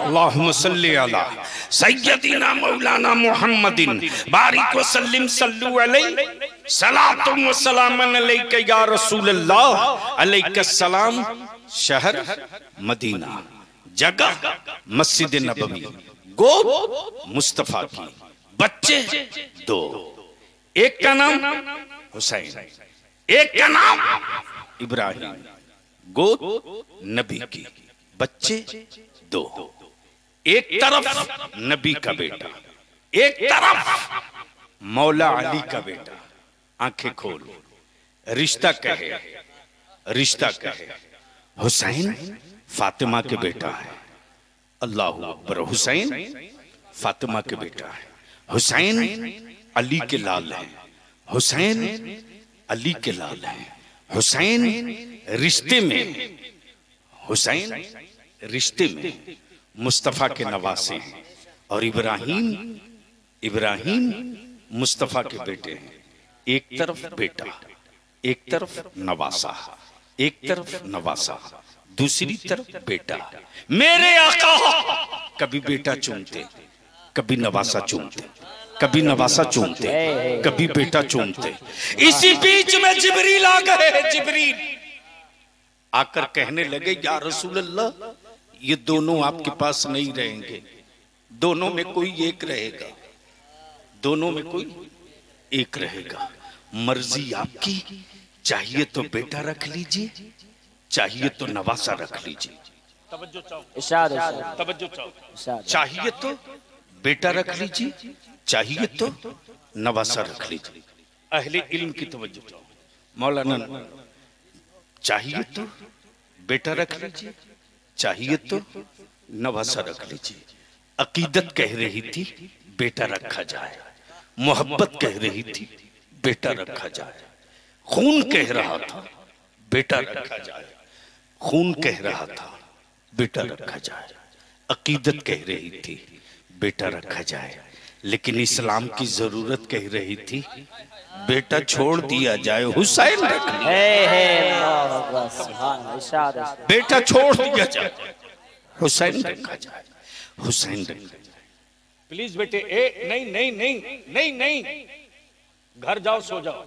अल्लाहुम्मा सल्ली अला सय्यदिना मौलाना मुहम्मदिन बारिक व सल्लिम सल्लु अलैहि सलातुम व सलामन अलैका या रसूलल्लाह अलैहिस्सलाम। शहर मदीना, जगह मस्जिद नबवी, गोद मुस्तफा की, बच्चे 2। एक का नाम हुसैन, एक का नाम इब्राहिम, गोद नबी की, बच्चे 2। एक तरफ नबी का बेटा, एक तरफ मौला अली का बेटा। आंखें खोल, रिश्ता कहे, रिश्ता कहे। हुसैन फातिमा के बेटा है। अल्लाहु अकबर। हुसैन फातिमा के बेटा है। हुसैन अली के लाल है। हुसैन अली के लाल है। हुसैन रिश्ते में, हुसैन रिश्ते में मुस्तफा के नवासे हैं। और इब्राहिम, इब्राहिम मुस्तफा के बेटे हैं। एक तरफ बेटा, एक तरफ नवासा, एक तरफ नवासा, दूसरी तरफ बेटा। मेरे आका कभी बेटा चूमते, कभी नवासा चूमते, कभी नवासा चूमते, कभी बेटा चूमते। इसी बीच में जिब्रील आ गए। जिब्रील आकर कहने लगे, या रसूल अल्लाह, ये दोनों आपके पास नहीं रहेंगे, दोनों में कोई एक रहेगा, दोनों में कोई एक रहेगा। मर्जी आपकी, चाहिए तो बेटा रख लीजिए, चाहिए तो नवासा रख लीजिए। तवज्जो चाहो, तवज्जो चाहो। चाहिए तो बेटा रख लीजिए, चाहिए तो नवासा रख लीजिए। अहले इल्म की तवज्जो चाहो। मौलाना चाहिए तो बेटा रख लीजिए, चाहिए तो नवासा रख लीजिए। अकीदत कह रही थी बेटा रखा जाए, मोहब्बत कह रही थी बेटा रखा जाए, खून कह रहा था बेटा रखा जाए, खून कह रहा था बेटा रखा जाए, अकीदत कह रही थी बेटा रखा जाए, लेकिन इस्लाम की जरूरत कह रही थी बेटा छोड़ दिया जाए, हुसैन रख बेटा छोड़ दिया जाए, हुसैन रखा जाए, हुसैन रखा जाए। प्लीज बेटे नहीं नहीं नहीं नहीं नहीं, घर जाओ सो जाओ।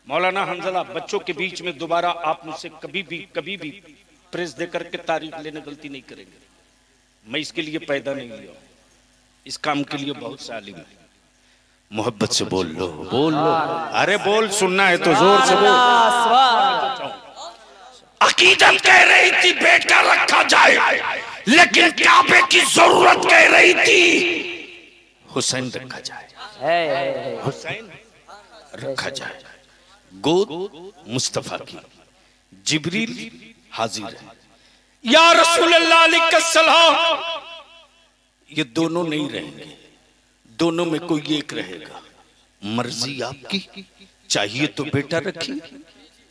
मौलाना हंजला बच्चों के बीच में दोबारा आप मुझसे कभी भी प्रेस देकर के तारीफ लेने गलती नहीं करेंगे। मैं इसके लिए पैदा नहीं लिया, इस काम के लिए बहुत सालिम है। मोहब्बत से बोल लो, बोल लो, अरे बोल, सुनना है तो जोर से बोल। अकीदत कह रही थी बेटा रखा जाए, लेकिन काबे की जरूरत कह रही थी हुसैन रखा जाए, हुसैन रखा जाए। गोद मुस्तफा की, जिब्रील हाजिर है, या रसूलल्लाह अलैहिस्सलाम। ये दोनों नहीं रहेंगे, दोनों में कोई एक रहेगा। मर्जी आपकी, चाहिए तो बेटा रखिए,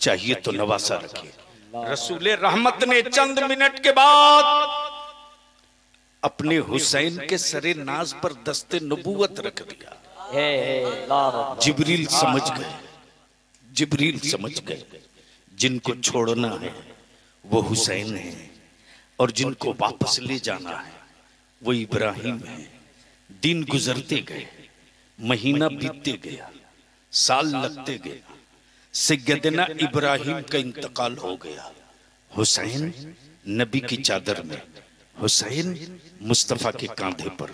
चाहिए तो नवासा रखिए। रसूल रहमत ने चंद मिनट के बाद अपने हुसैन के सरे नाज पर दस्ते नबूवत रख दिया। जिब्रील समझ गए, जिब्रील समझ गए जिनको छोड़ना है वो हुसैन है, और जिनको वापस ले जाना है वो इब्राहिम है। दिन गुजरते गए, महीना बीतते गया, साल लगते गए, सैयदना इब्राहिम का इंतकाल हो गया। हुसैन नबी की चादर में, हुसैन मुस्तफा के कांधे पर,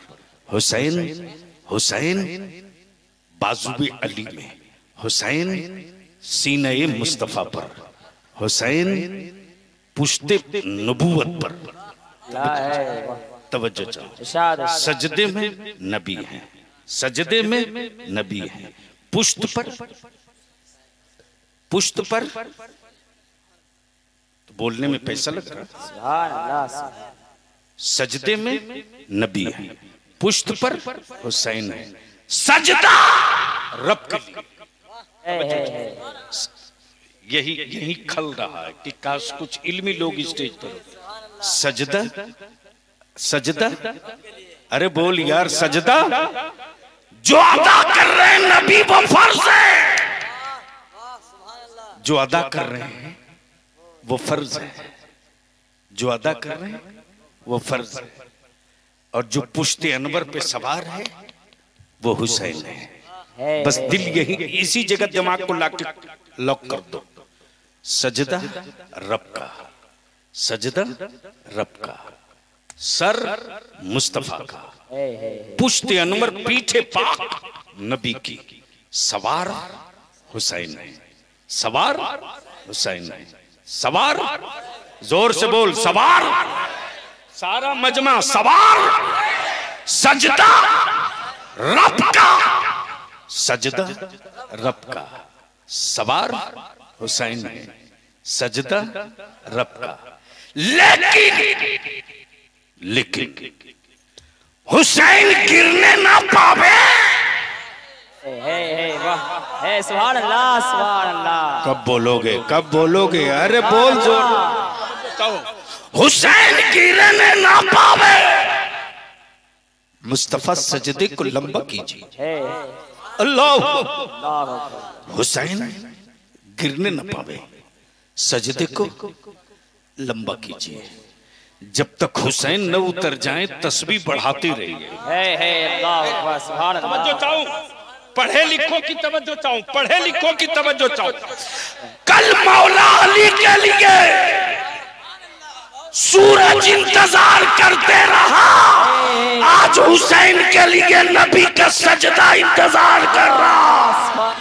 हुसैन हुसैन बाजुए अली में, हुसैन सीने मुस्तफा पर, हुसैन पुश्ते नबूवत पर। तवज्जो चाहो, सजदे में नबी हैं, सजदे में नबी हैं, पुश्त पर तो बोलने में पैसा लग रहा है। सजदे में नबी है, पुश्त पर हुसैन है, सजदा रब के लिए। यही खल रहा है कि काश कुछ इल्मी लोग स्टेज पर। सजदा सजदा, अरे बोल यार, सजदा जो अदा कर रहे हैं नबी वो फर्ज है, जो अदा कर रहे हैं वो फर्ज है, जो अदा कर रहे हैं वो फर्ज है। और जो पुश्ते अनवर पे सवार है वो हुसैन है। बस दिल यही इसी जगह दिमाग को लॉक कर दो। सजदा रब का, सजदा रब का, सर मुस्तफा का, पुश्ते अनवर पीछे पाक नबी की, सवार हुसैन है, सवार हुसैन है, सवार, जोर से बोल, सवार, सारा मजमा सवार। सजदा रब का, सजदा रब का, सवार हुसैन है, सजदा रब का। लेकिन हुसैन गिरने ना पावे।
सुभान अल्लाह, सुभान अल्लाह।
कब बोलोगे, कब बोलोगे, अरे बोल जोर। हुसैन गिरने ना पावे। मुस्तफा सजदे को लंबा कीजिए, अल्लाह। हुसैन गिरने न पावे, सजदे को लंबा कीजिए। जब तक हुसैन न उतर जाए तस्बीह बढ़ाते रहिए। तवज्जो चाहूं, पढ़े लिखों की तवज्जो चाहूं, पढ़े लिखों की तवज्जो चाहूं। कल मौला अली के लिए सूरज इंतजार करते रहा, आज हुसैन के लिए नबी का सजदा इंतजार कर रहा।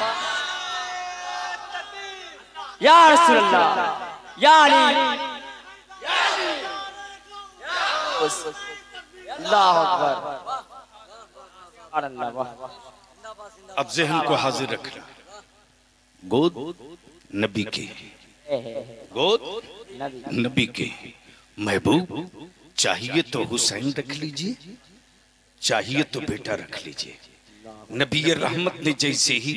या रसूल अल्लाह, या अली, अल्लाह अकबर।
अब ज़हन को हाजिर रखना, गोद नबी के, गोद नबी के। महबूब चाहिए तो हुसैन रख लीजिए, चाहिए तो बेटा रख लीजिए। नबी रहमत ने जैसे ही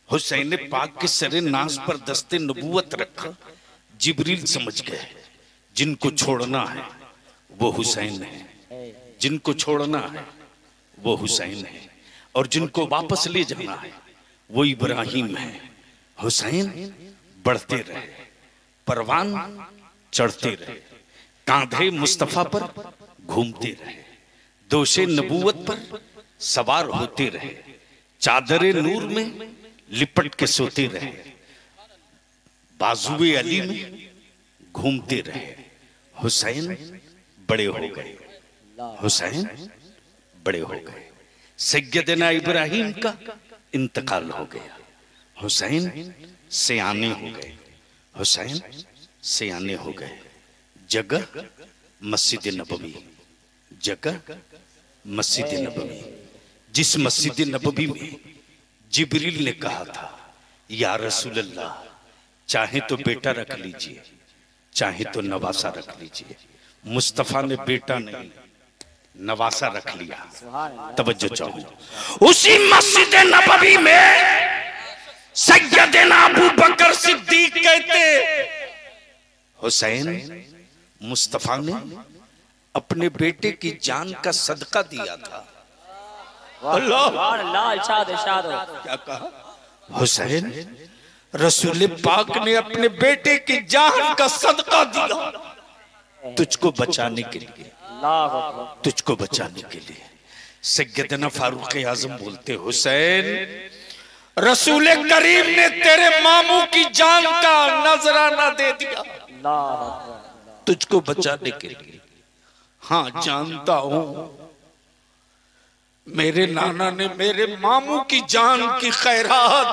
हुसैन पाक के सरे नाज पर दस्ते नबूवत रखा, जिब्रील समझ गए जिनको छोड़ना है वो हुसैन है, जिनको छोड़ना है वो हुसैन है, और जिनको वापस ले जाना है वो इब्राहिम है। हुसैन बढ़ते रहे, परवान चढ़ते रहे, कांधे मुस्तफा पर घूमते रहे, दोषे नबूवत पर सवार होते रहे, चादरे नूर में लिपट के सोते रहे, बाजुए अली में घूमते रहे। हुसैन बड़े हो गए, हुसैन बड़े हो गए। सैयदना इब्राहिम का इंतकाल हो गया, हुसैन सयाने हो गए, हुसैन सयाने हो गए। जगह मस्जिद नबवी, जगह मस्जिद नबवी, जिस मस्जिद नबवी में जिब्रील ने कहा था या रसूल अल्लाह चाहे तो बेटा रख लीजिए, चाहे तो नवासा रख लीजिए। मुस्तफा ने बेटा नहीं नवासा रख लिया। तवज्जो चाहो, उसी मस्जिद नबवी में सैयदना अबू बकर सिद्दीक कहते हुसैन मुस्तफा ने अपने बेटे की जान का सदका दिया था। अल्लाह क्या कहा? हुसैन रसूल पाक ने अपने बेटे की जान का सदका दिया तुझको बचाने के लिए, तुझको बचाने के लिए। सैयदना फारूक आजम बोलते हुसैन रसूल करीम ने तेरे मामू की जान का नजराना दे दिया तुझको बचाने के लिए। हाँ जानता हूं मेरे नाना ने मेरे मामू की जान की खैरात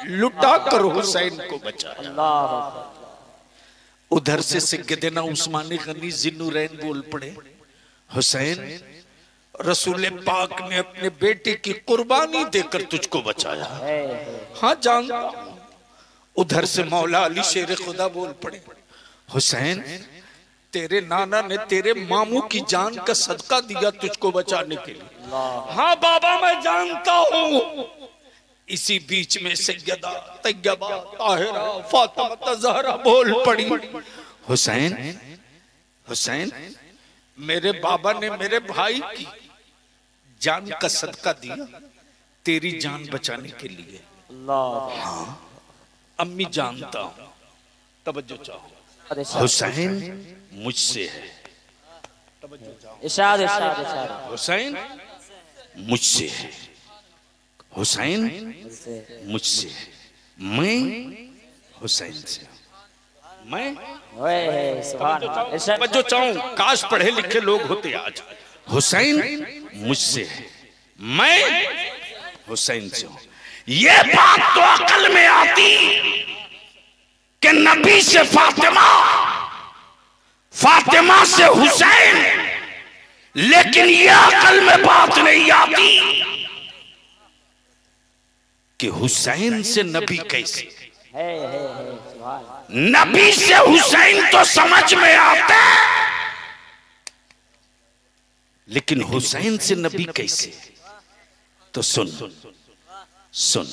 लुटा कर हुसैन को बचाया। उधर से सैयदना उस्मान गनी जिन्नुरैन बोल पड़े हुसैन रसूल पाक ने अपने बेटे की कुर्बानी देकर तुझको बचाया। हाँ जानता हूं। उधर से मौला अली शेर खुदा बोल पड़े हुसैन तेरे नाना ने तेरे मामू की जान का सदका दिया तुझको बचाने के लिए। हाँ बाबा मैं जानता हूँ। इसी बीच में सैयदा तैयबा ताहिरा फातिमा ज़हरा बोल पड़ी हुसैन हुसैन मेरे बाबा ने मेरे भाई की जान का सदका दिया तेरी जान बचाने के लिए। हाँ अम्मी जानता हूं। तवज्जो चाहो, हुसैन मुझसे है। हुसैन मुझसे है, हुसैन मुझसे है, मैं हुसैन से, मैं तवज्जो चाहूं। काश पढ़े लिखे लोग होते आज। हुसैन मुझसे है, मैं हुसैन से हूं। ये बात तो अकल में आती कि नबी से फातिमा, फातिमा से हुसैन, लेकिन ये अकल में बात नहीं आती कि हुसैन से नबी कैसे। नबी से हुसैन तो समझ में आता लेकिन हुसैन से नबी कैसे। तो सुन सुन,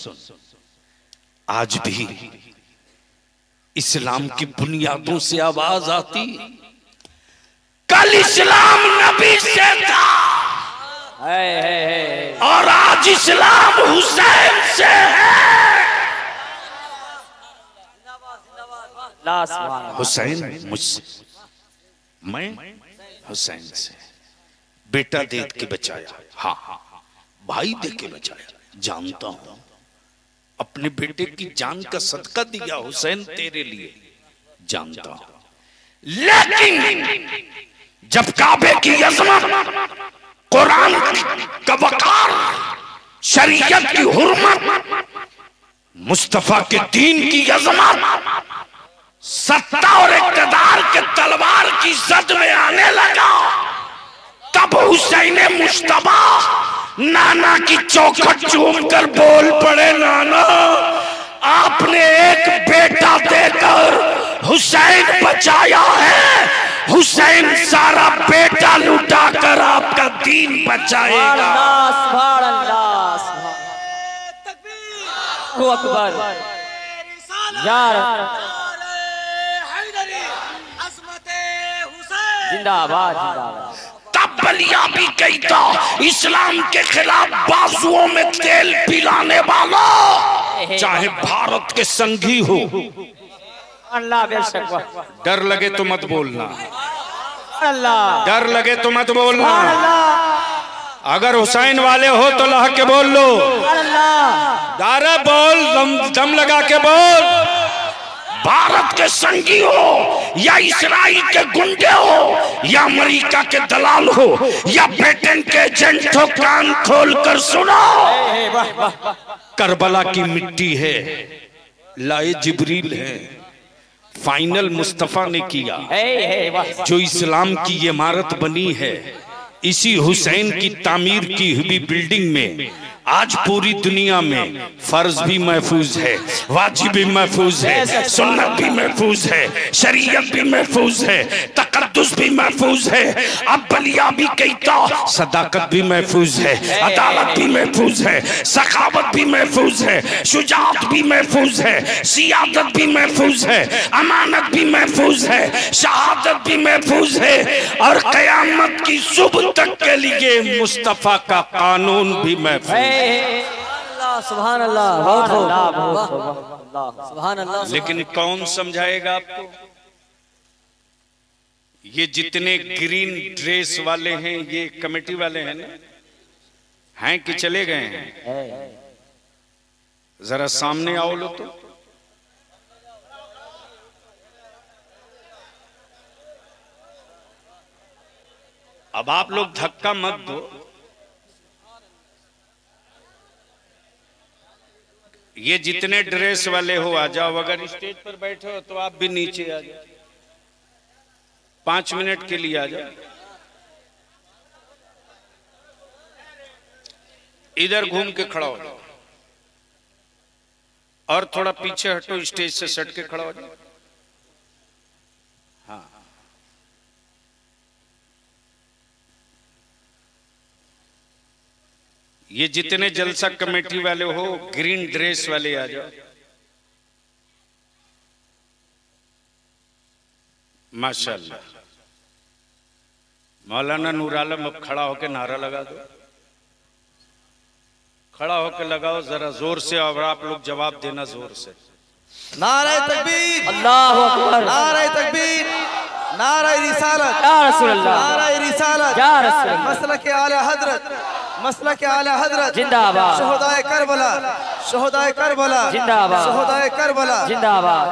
आज भी इस्लाम की बुनियादों से आवाज आती कल इस्लाम नबी से था और आज इस्लाम हुसैन से है। हुसैन मुझसे, मैं हुसैन से। बेटा दे के बचाया, हाँ हाँ भाई दे के बचाया, जानता हूं। अपने बेटे की जान का सदका दिया हुसैन तेरे लिए, जानता हूं। लेकिन जब काबे की अज़मत, कुरान का वक़ार, शरीयत की हुर्मत, मुस्तफा के दीन की अज़मत, सत्ता और इक़्तिदार के तलवार की जद में आने लगा, तब हुसैन मुश्तबा नाना की चौखट चूम कर बोल पड़े, नाना आपने एक बेटा देकर हुसैन बचाया है, हुसैन सारा बेटा लुटाकर आपका दीन बचाएगा।
सुभान अल्लाह, अल्लाहु अकबर। यार जिंदाबाद जिंदाबाद।
तब बलिया भी गई था इस्लाम के खिलाफ बाजुओं में तेल पिलाने वाला, चाहे भारत के संगी हो।
अल्लाह बेशक।
डर लगे तो मत बोलना,
अल्लाह
डर लगे तो मत बोलना। अगर हुसैन वाले हो तो लह के बोल लो, दारा बोल, दम लगा के बोल। भारत के संगी हो या इस्राइल के गुंडे हो या अमेरिका के दलाल हो या ब्रिटेन के एजेंट हो, कान खोल कर सुनो। करबला की मिट्टी है, लाए जिब्रील है, फाइनल मुस्तफा ने किया। जो इस्लाम की इमारत बनी है, इसी हुसैन की तामीर की हुई बिल्डिंग में आज पूरी दुनिया में फर्ज भी महफूज है, वाजिब भी महफूज है, सुन्नत भी महफूज है, शरीयत भी महफूज है, तकद्दुस भी महफूज है। अब बलिया भी कहता सदाकत भी महफूज है, अदालत भी महफूज है, सखावत भी महफूज है, शुजाअत भी महफूज है, सियादत भी महफूज है, अमानत भी महफूज है, शहादत भी महफूज है, और कयामत की सुबह तक के लिए मुस्तफा का कानून भी महफूज है।
सुभान अल्लाह, सुभान अल्लाह।
लेकिन कौन समझाएगा आपको? ये जितने ग्रीन ड्रेस वाले हैं, ये कमेटी वाले हैं ना, हैं कि चले गए हैं? जरा सामने आओ लो तो। अब आप लोग धक्का मत दो, ये जितने ड्रेस वाले हो आ जाओ। अगर स्टेज पर बैठे हो तो आप भी नीचे आ जाओ, 5 मिनट के लिए आ जाओ। इधर घूम के खड़ा हो जाओ और थोड़ा पीछे हटो, स्टेज से सट के खड़ा हो जाओ। हाँ, ये जितने जलसा कमेटी वाले हो, ग्रीन ड्रेस वाले आ जाओ। माशाल्लाह। मौलाना नूर आलम अब खड़ा होकर नारा लगा दो, खड़ा होकर लगाओ जरा जोर से, और आप लोग जवाब देना जोर से।
नारे तकबीर,
अल्लाहु अकबर,
नारे तकबीर, नारे रिसालत,
या रसूल अल्लाह,
नारे रिसालत,
या रसूल अल्लाह,
मसलक आला हजरत, मसलक आला हजरत
जिंदाबाद,
शोहदाए करबला, शोहदाए करबला
जिंदाबाद,
शोहदाए करबला
जिंदाबाद,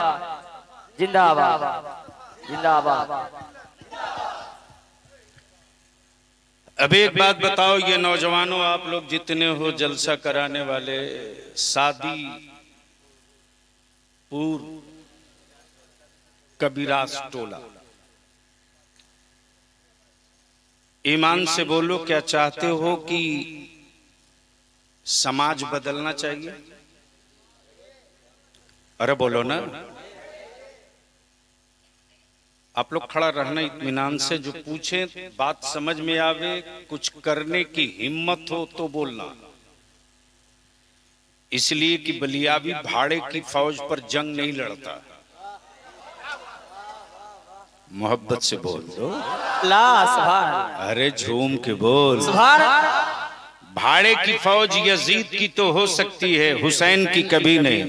जिंदाबाद, जिंदाबाद।
अब एक बात बताओ, ये नौजवानों, आप लोग जितने हो जलसा कराने वाले, शादी पूर्व कबीरास टोला, ईमान से बोलो, क्या चाहते हो कि समाज बदलना चाहिए? अरे बोलो ना। आप लोग खड़ा रहना इत्मीनान से, जो पूछे बात समझ में आवे, कुछ करने की हिम्मत हो तो बोलना। इसलिए कि बलियाबी भाड़े की फौज पर जंग नहीं लड़ता। मोहब्बत से बोल दो, अरे झूम के बोल। भाड़े की फौज यजीद की तो हो सकती है, हुसैन की कभी नहीं।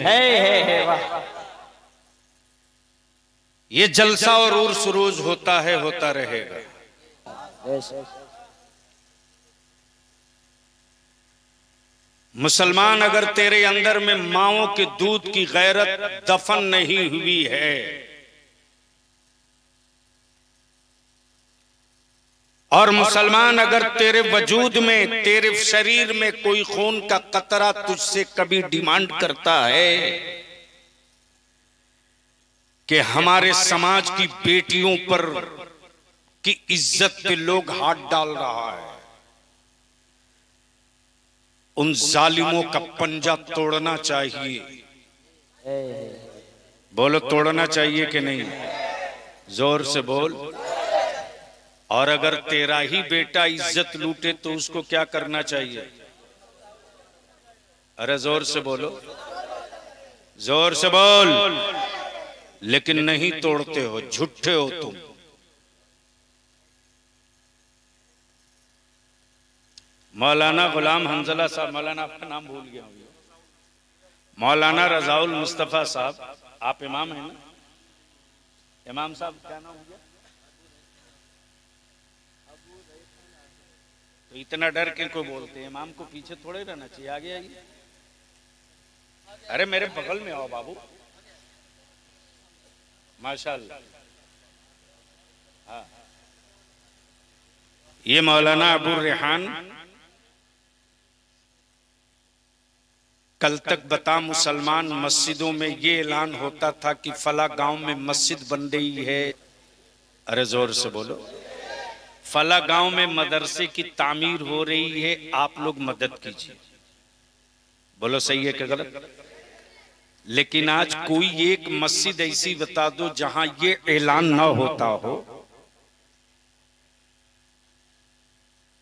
ये जलसा और उर्स रोज होता है, होता रहेगा। मुसलमान, अगर तेरे अंदर में माओं के दूध की गैरत दफन नहीं हुई है, और मुसलमान अगर तेरे वजूद में, तेरे शरीर में कोई खून का कतरा तुझसे कभी डिमांड करता है कि हमारे समाज की बेटियों पर की इज्जत पे लोग हाथ डाल रहा है, उन जालिमों का पंजा तोड़ना चाहिए। बोलो तोड़ना चाहिए कि नहीं? जोर से बोल। और अगर तेरा ही बेटा इज्जत लूटे तो उसको क्या करना चाहिए? अरे जोर से बोलो, जोर से बोल। लेकिन नहीं तोड़ते हो, झूठे हो तुम। मौलाना गुलाम हंजला साहब, मौलाना आपका नाम भूल गया हूँ, मौलाना रजाउल मुस्तफा साहब, आप इमाम हैं ना? इमाम साहब क्या नाम हो गया? तो इतना डर किनको बोलते हैं? इमाम को पीछे थोड़े रहना चाहिए, आगे आइए। अरे मेरे बगल में आओ बाबू, माशाल्लाह। हाँ, ये मौलाना अबू रेहान। कल तक बता मुसलमान मस्जिदों में ये ऐलान होता था कि फला गांव में मस्जिद बन रही है। अरे जोर से बोलो। फला गांव में मदरसे की तामीर हो रही है, आप लोग मदद कीजिए। बोलो सही है कि गलत? लेकिन आज कोई एक मस्जिद ऐसी बता दो जहां ये ऐलान ना होता हो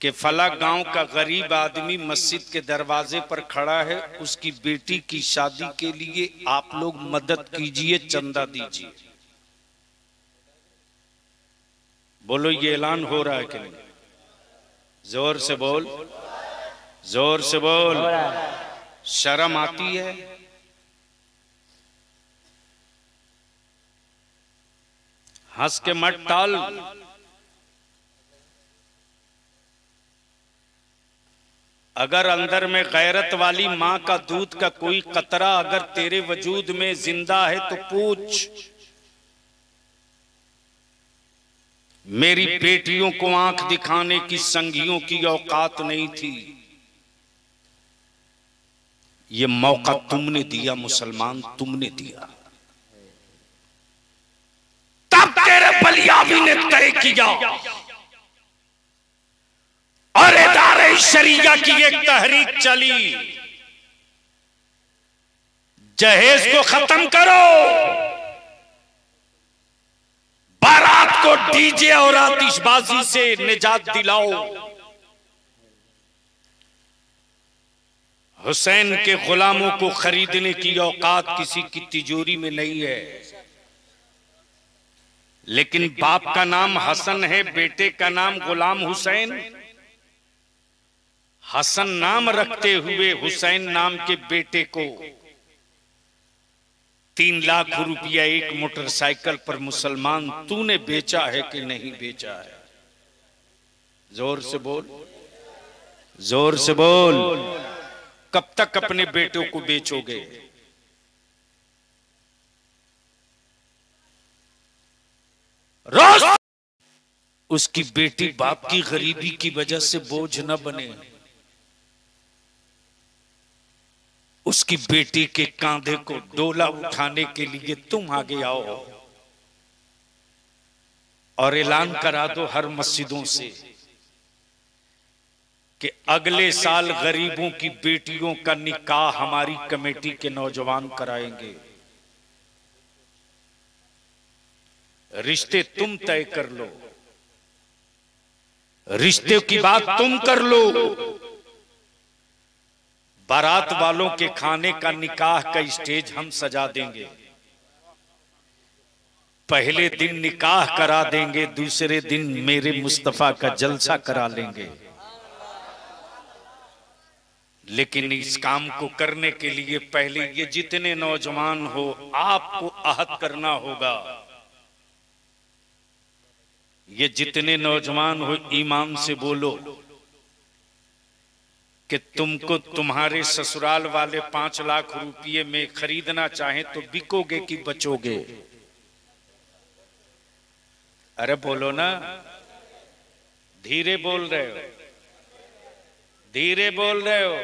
कि फला गांव का गरीब आदमी मस्जिद के दरवाजे पर खड़ा है, उसकी बेटी की शादी के लिए आप लोग मदद कीजिए, चंदा दीजिए। बोलो ये ऐलान हो रहा है कि नहीं? जोर से बोल, जोर से बोल। शर्म आती है? हंस के मत टाल। अगर अंदर में गैरत वाली मां का दूध का कोई कतरा अगर तेरे वजूद में जिंदा है तो पूछ। मेरी बेटियों को आंख दिखाने की संगियों की औकात नहीं थी, ये मौका तुमने दिया मुसलमान, तुमने दिया। तब तेरे बलियाबी ने तय किया और इदारे शरिया की एक तहरीक चली, जहेज को खत्म करो, बारात को डीजे और आतिशबाजी से निजात दिलाओ। हुसैन के गुलामों को खरीदने की औकात किसी की तिजोरी में नहीं है, लेकिन बाप का नाम हसन है, बेटे का नाम गुलाम हुसैन। हसन नाम रखते हुए हुसैन नाम के बेटे को 3 लाख रुपया एक मोटरसाइकिल पर मुसलमान तूने बेचा है कि नहीं बेचा है? जोर से बोल, जोर से बोल। कब तक अपने बेटों को बेचोगे? रोज उसकी बेटी बाप की गरीबी की वजह से बोझ न बने, उसकी बेटी के कांधे को डोला उठाने के लिए तुम आगे आओ और ऐलान करा दो हर मस्जिदों से कि अगले साल गरीबों की बेटियों का निकाह हमारी कमेटी के नौजवान कराएंगे। रिश्ते तुम तय कर लो, रिश्ते की बात तुम कर लो। बारात वालों के खाने का निकाह का स्टेज हम सजा देंगे। पहले दिन निकाह करा देंगे, दूसरे दिन मेरे मुस्तफा का जलसा करा लेंगे। लेकिन इस काम को करने के लिए पहले ये जितने नौजवान हो आपको अहद करना होगा। ये जितने नौजवान हो ईमान से बोलो कि तुमको तुम्हारे ससुराल वाले 5 लाख रुपये में खरीदना चाहें तो बिकोगे कि बचोगे? अरे बोलो ना, धीरे बोल रहे हो, धीरे बोल रहे हो।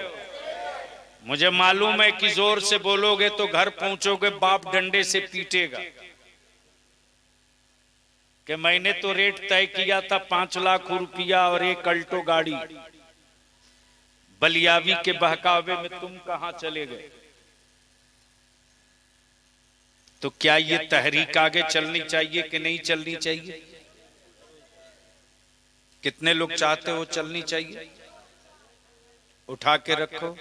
मुझे मालूम है कि जोर से बोलोगे तो घर पहुंचोगे बाप डंडे से पीटेगा कि मैंने तो रेट तय किया था 5 लाख रुपया और एक अल्टो गाड़ी। बलियावी के बहकावे में तुम कहां चले गए? तो क्या ये तहरीक आगे चलनी चाहिए कि नहीं चलनी चाहिए? कितने लोग चाहते हो चलनी चाहिए? उठा के रखो,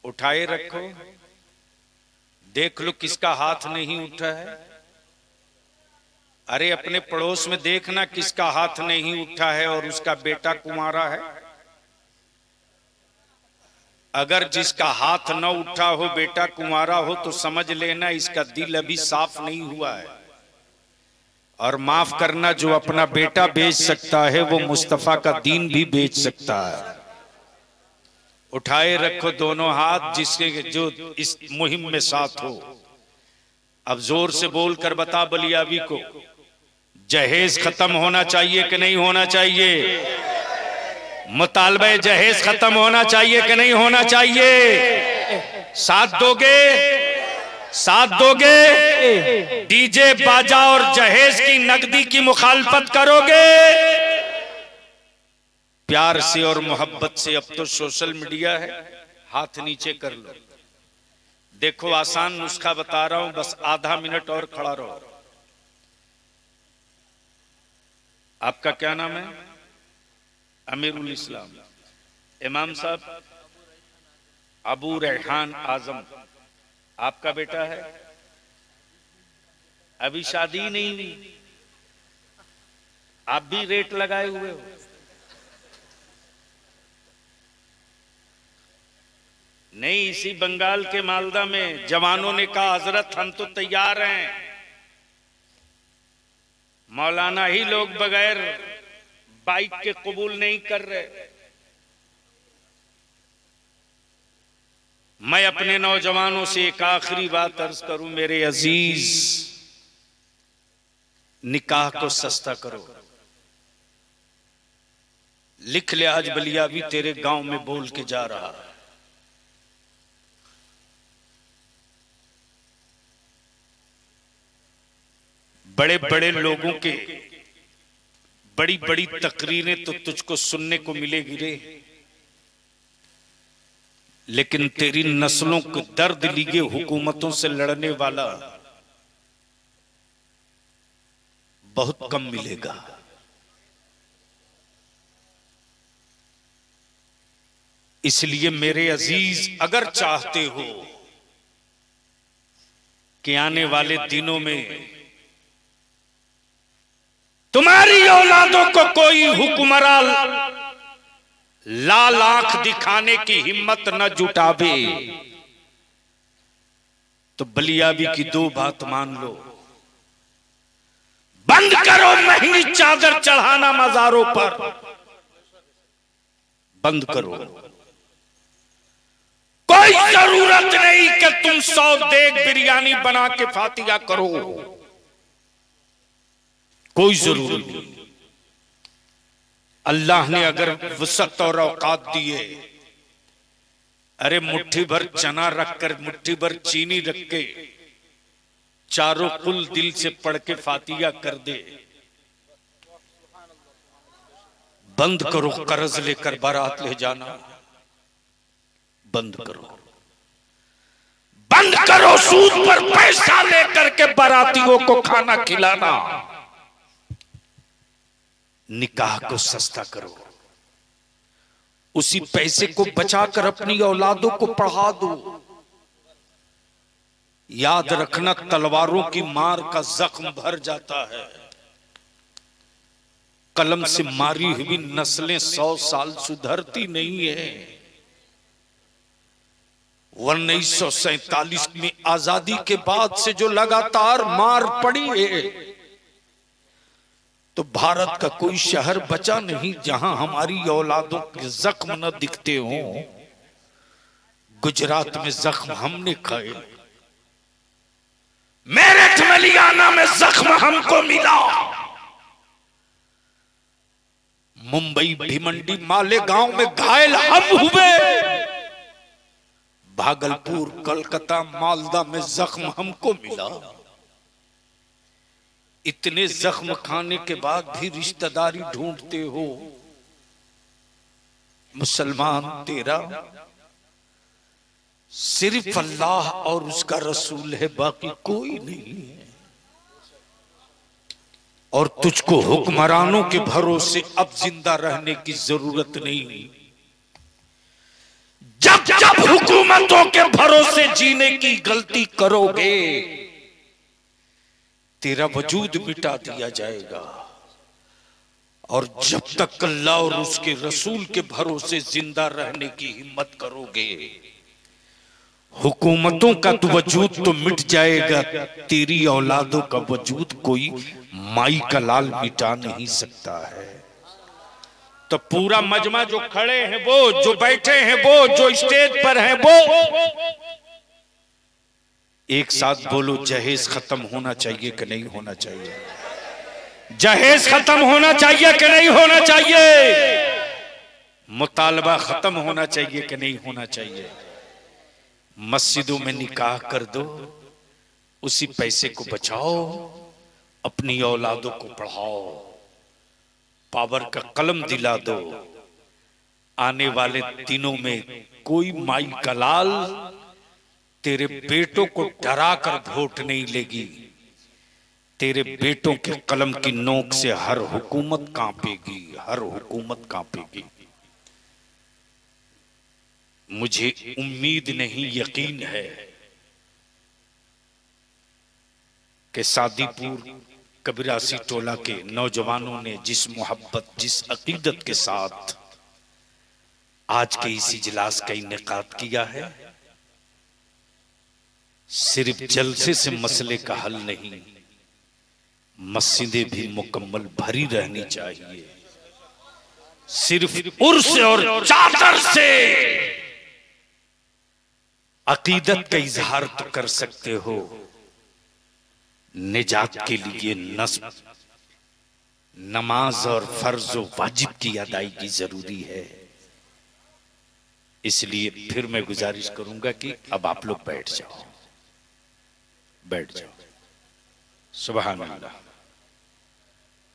उठाए रखो, देख लो किसका हाथ नहीं उठा है। अरे अपने पड़ोस में देखना किसका हाथ नहीं उठा है और उसका बेटा कुंवारा है। अगर जिसका हाथ न उठा हो बेटा कुंवारा हो तो समझ लेना इसका दिल अभी साफ नहीं हुआ है। और माफ करना, जो अपना बेटा बेच सकता है वो मुस्तफा का दीन भी बेच सकता है। उठाए रखो दोनों हाथ जिसके जो इस मुहिम में साथ हो। अब जोर से बोलकर बता बलियावी को, जहेज खत्म होना चाहिए कि नहीं होना चाहिए? मुतालबे जहेज खत्म होना चाहिए कि नहीं होना चाहिए? साथ दोगे? साथ दोगे? डीजे बाजा और जहेज की नकदी की मुखालफत करोगे? प्यार से और मोहब्बत से। अब तो सोशल मीडिया है, हाथ नीचे कर लो। देखो आसान नुस्खा बता रहा हूं, बस आधा मिनट और खड़ा रहो। आपका क्या नाम है? अमीरुल इस्लाम। इमाम साहब अबू रेहान आजम आपका बेटा है? अभी शादी नहीं हुई, आप भी रेट लगाए हुए हो। नहीं, इसी बंगाल के मालदा में जवानों ने कहा हजरत हम तो तैयार हैं, मौलाना ही लोग बगैर बाइक के कबूल नहीं कर रहे। मैं अपने नौजवानों से एक आखिरी बात अर्ज करूं, मेरे अजीज, निकाह को सस्ता करो। लिख ले, आज बलियावी तेरे गांव में बोल के जा रहा है। बड़े बड़े लोगों के बड़ी बड़ी तकरीरें तो तुझको सुनने को मिलेगी रे, लेकिन तेरी नस्लों को दर्द लिए हुकूमतों से लड़ने वाला बहुत कम मिलेगा। इसलिए मेरे अजीज, अगर चाहते हो कि आने वाले दिनों में तुम्हारी औलादों को कोई हुक्मरान लाल आंख दिखाने की हिम्मत न जुटावे, तो बलियावी की दो बात मान लो। बंद करो महंगी चादर चढ़ाना मजारों पर, बंद करो। कोई जरूरत नहीं कि तुम 100 देग बिरयानी बना के फातिहा करो, कोई जरूरत नहीं। अल्लाह ने अगर वसत और औकात दिए, अरे मुट्ठी भर चना रखकर, मुट्ठी भर चीनी रख के चारों कुल दिल से पढ़ के फातिहा कर दे। बंद करो कर्ज लेकर बारात ले जाना, बंद करो। बंद करो सूद पर पैसा लेकर के बारातियों को खाना खिलाना। निकाह को सस्ता करो, उसी पैसे को बचाकर अपनी औलादों को पढ़ा दो। याद रखना, तलवारों की मार का जख्म भर जाता है, कलम से मारी हुई नस्लें 100 साल सुधरती नहीं है। 1947 में आजादी के बाद से जो लगातार मार पड़ी है, तो भारत का कोई शहर बचा नहीं जहां हमारी औलादों के जख्म न दिखते हों। गुजरात में जख्म हमने खाए, मेरठ में लियाना में जख्म हमको मिला, मुंबई भिमंडी मालेगांव में घायल हम हुए, भागलपुर कलकत्ता मालदा में जख्म हमको मिला। इतने जख्म खाने के बाद भी रिश्तेदारी ढूंढते हो। मुसलमान तेरा सिर्फ अल्लाह और उसका रसूल है, बाकी कोई नहीं है। और तुझको हुक्मरानों के भरोसे अब जिंदा रहने की जरूरत नहीं। जब जब हुकूमतों के भरोसे जीने की गलती करोगे, तेरा वजूद मिटा दिया जाएगा। और जब तक अल्लाह और उसके रसूल के भरोसे जिंदा रहने की हिम्मत करोगे, हुकूमतों का तो वजूद तो मिट जाएगा, तेरी औलादों का वजूद कोई माई का लाल मिटा नहीं सकता है। तो पूरा मजमा जो खड़े हैं वो, जो बैठे हैं वो, जो स्टेज पर हैं वो, एक साथ बोलो, जहेज खत्म होना चाहिए कि नहीं होना चाहिए? जहेज खत्म होना चाहिए कि नहीं होना चाहिए? मुतालबा खत्म होना चाहिए कि नहीं होना चाहिए? मस्जिदों में निकाह कर दो, उसी पैसे को बचाओ, अपनी औलादों को पढ़ाओ, पावर का कलम दिला दो। आने वाले दिनों में कोई माई का लाल तेरे बेटों को डरा कर वोट नहीं लेगी। तेरे बेटों के कलम की नोक से हर हुकूमत कांपेगी, हर हुकूमत कांपेगी। मुझे उम्मीद नहीं, यकीन है कि सादीपुर कबीरासी टोला के नौजवानों ने जिस मोहब्बत, जिस अकीदत के साथ आज के इस इजलास का इनेकाद किया है, सिर्फ जलसे से मसले का हल नहीं, मस्जिदें भी मुकम्मल भरी रहनी चाहिए। सिर्फ उर्स और चादर से अकीदत का इजहार तो कर सकते हो, निजात के लिए नस्ब, नमाज और फर्ज व वाजिब की अदायगी जरूरी है। इसलिए फिर मैं गुजारिश करूंगा कि अब आप लोग बैठ जाओ, बैठ जाओ। सुभान अल्लाह।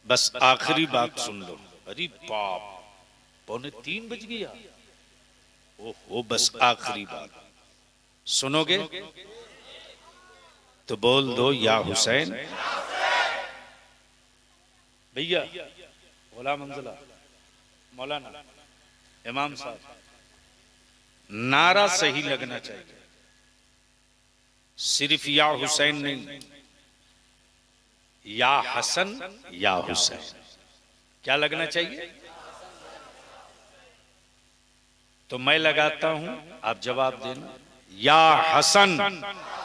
बस आखिरी बात सुन लो। अरे बाप, 2:45 बज गया। ओहो, बस आखिरी बात सुनोगे तो बोल दो, या हुसैन। भैया, गुलाम मंजला, मौलाना, इमाम साहब, नारा सही लगना चाहिए। सिर्फ या हुसैन नहीं, या हसन या हुसैन। क्या लगना चाहिए? तो मैं लगाता हूं, आप जवाब देना। या हसन,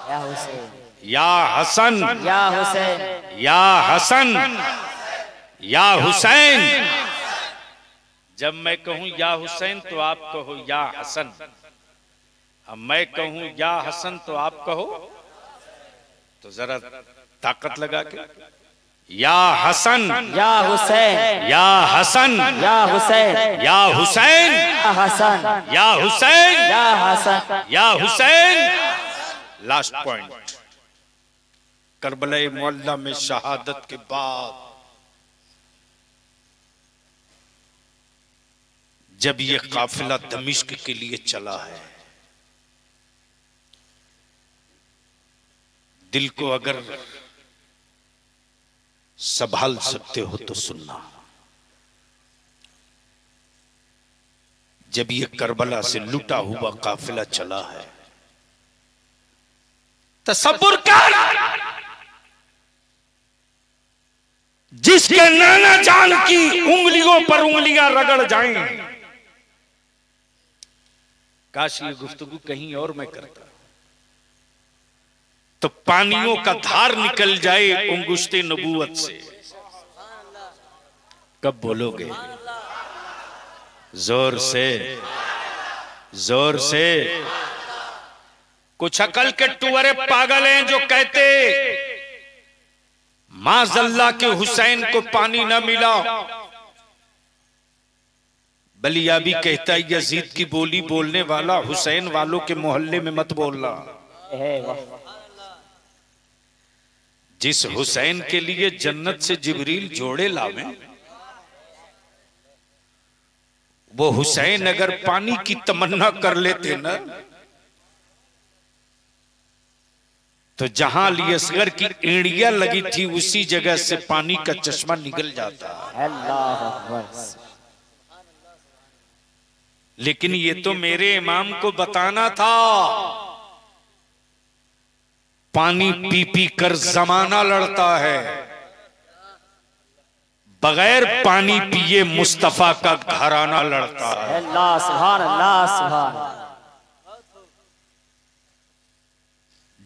या हुसैन,
या हसन,
या हुसैन,
या हसन, या हुसैन। जब मैं कहूं या हुसैन तो आप कहो या हसन। अब मैं कहूं या हसन तो आप कहो। तो जरा ताकत लगा के, या हसन,
या हुसैन,
या हसन,
या हुसैन,
या हुसैन,
या हसन,
या हुसैन,
या हसन,
या हुसैन। लास्ट पॉइंट, करबला मुअल्ला में शहादत के बाद जब ये काफिला दमिश्क के लिए चला है, दिल को अगर संभाल सकते हो तो सुनना। जब ये करबला से लुटा हुआ काफिला चला है, तसब्बुर कर, जिसके नाना जान की उंगलियों पर उंगलियां रगड़ जाएं। काश ये गुफ्तगू कहीं और मैं करता तो पानियों का धार निकल जाए उंगुश्ते नबूवत से। कब बोलोगे? जोर से, जोर से। कुछ अकल के टुअरे पागल हैं जो कहते माज़ल्ला के हुसैन को पानी न मिला। बलिया भी कहता है यजीद की बोली बोलने वाला हुसैन वालों के मोहल्ले में मत बोलना। जिस हुसैन के लिए जन्नत से जिब्रील जोड़े लावे, वो हुसैन अगर पानी की तमन्ना कर लेते ना, तो जहां अली असगर की एड़ियां लगी थी उसी जगह से पानी का चश्मा निकल जाता।
अल्लाह अकबर।
लेकिन ये तो मेरे इमाम को बताना था। पानी पी पी कर जमाना लड़ता है, बगैर पानी पिए मुस्तफा का घराना लड़ता है।
अल्लाह सुभान अल्लाह सुभान।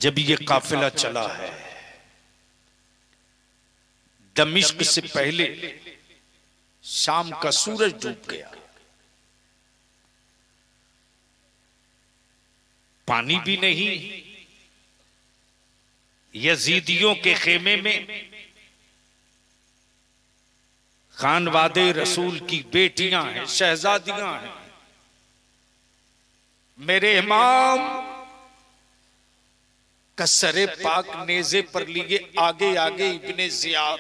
जब ये काफिला चला है, दमिश्क से पहले शाम का सूरज डूब गया, पानी भी नहीं। यजीदियों के खेमे में खानवादे रसूल की बेटियां हैं, शहजादियां हैं। मेरे इमाम का सरे पाक नेज़े पर लिए आगे आगे इब्ने ज़ियाद,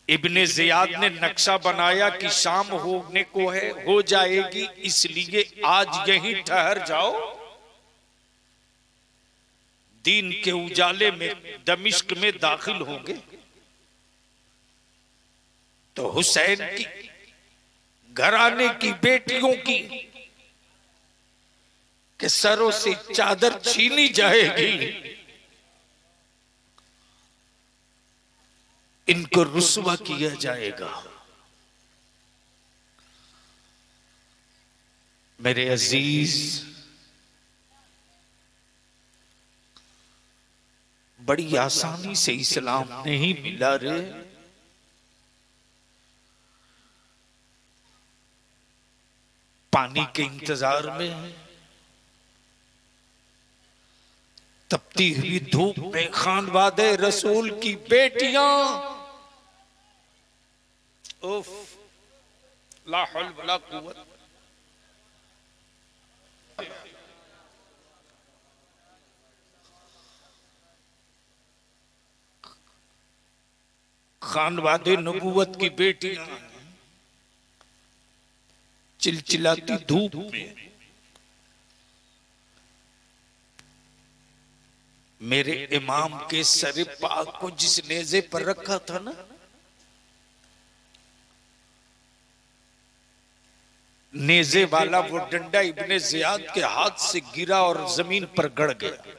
इब्ने ज़ियाद ने नक्शा बनाया कि शाम होने को है, हो जाएगी, इसलिए आज यहीं ठहर जाओ। दीन के उजाले में दमिश्क में दाखिल होंगे तो हुसैन की घराने की बेटियों की के सरों से चादर छीनी जाएगी, इनको रुस्वा किया जाएगा। मेरे अजीज, बड़ी आसानी से इस्लाम नहीं मिला रे। पानी के इंतजार में, तपती हुई धूप में खानवादे रसूल की बेटियां, उफ, ला हौल वला कुव्वत। खानवादे नबूवत की बेटियां चिलचिलाती धूप में मेरे इमाम के सर पाक को जिस नेज़े पर रखा था ना, नेज़े वाला वो डंडा इब्ने ज़ियाद के हाथ से गिरा और जमीन पर गड़ गया।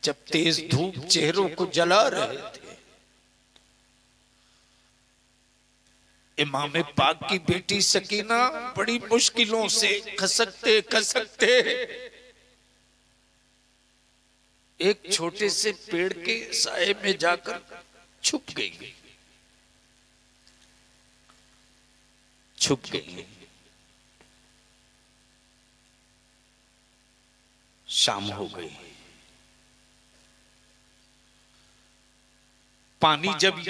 जब तेज धूप चेहरों को जला रहे थे, इमाम पाक की बेटी सकीना बड़ी मुश्किलों से खसकते खसकते एक छोटे से पेड़ के साए में जाकर छुप गई, छुप गई। शाम हो गई। पानी जब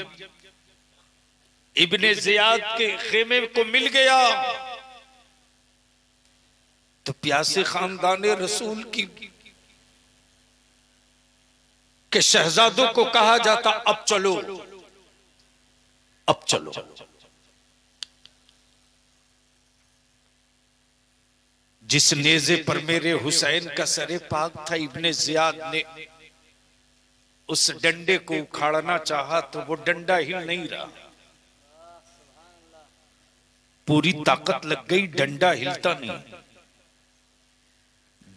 इब्ने ज़ियाद के खेमे को मिल गया तो प्यासे खानदाने रसूल की के शहजादों को कहा जाता, अब चलो, अब चलो। जिस नेज़े पर मेरे हुसैन का सरे पाक था, इब्ने ज़ियाद ने उस डंडे को उखाड़ना चाहा तो वो डंडा हिल नहीं रहा। पूरी ताकत लग गई, डंडा हिलता नहीं।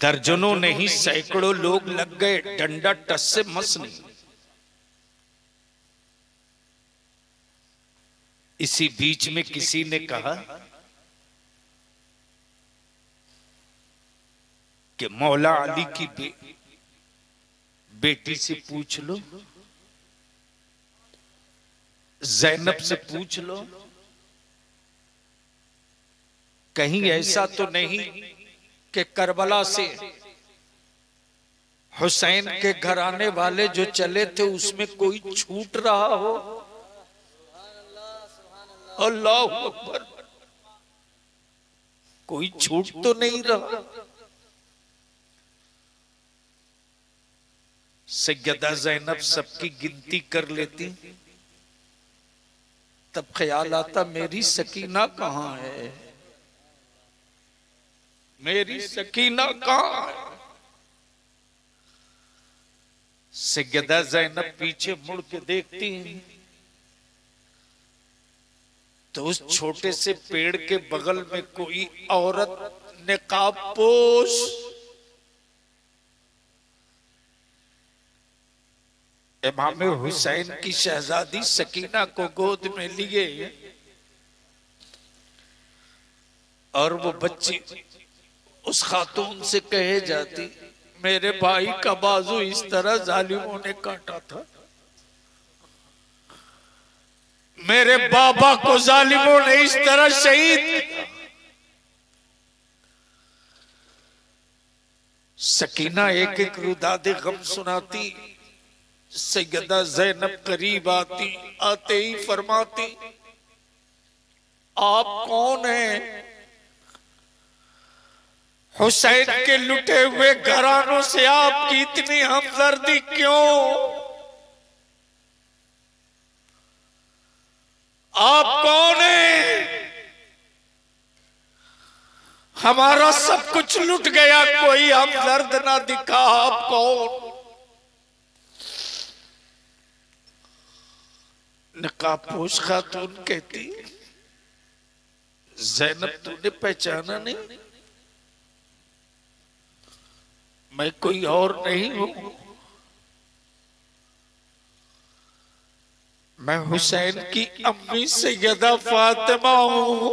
दर्जनों नहीं सैकड़ों लोग लग गए, डंडा टस से मस नहीं। इसी बीच में किसी ने कहा कि मौला अली की बेटी से पूछ लो, ज़ैनब से पूछ लो, कहीं ऐसा तो नहीं कि करबला से हुसैन के घराने वाले जो चले थे उसमें कोई छूट रहा हो। अल्लाह अकबर, कोई छूट तो नहीं रहा।
सैयदा ज़ैनब सबकी गिनती कर लेती, तब ख्याल आता मेरी सकीना कहाँ है, मेरी सकीना कहाँ है। सैयदा ज़ैनब पीछे मुड़ के देखती तो उस छोटे से पेड़ के बगल में कोई औरत निकाब पोश इमाम हुसैन की शहजादी सकीना को गोद में लिए और वो बच्ची उस खातून से कहे जाती, मेरे भाई का बाजू इस तरह जालिमों ने काटा था, मेरे बाबा को जालिमों ने इस तरह शहीद किया। सकीना एक एक रुदादे गम सुनाती। सैयदा ज़ैनब करीब आती, आते ही फरमाती, आप कौन हैं? हुसैन के लुटे हुए घरानों से आपकी इतनी हमदर्दी क्यों? आप कौन हैं? हमारा सब कुछ लुट गया, कोई हमदर्द ना दिखा, आप कौन? नकाबपोश खातून कहती, ज़ैनब तूने पहचाना नहीं? मैं कोई और नहीं हूं, मैं हुसैन की अम्मी सैयदा फातिमा हूं।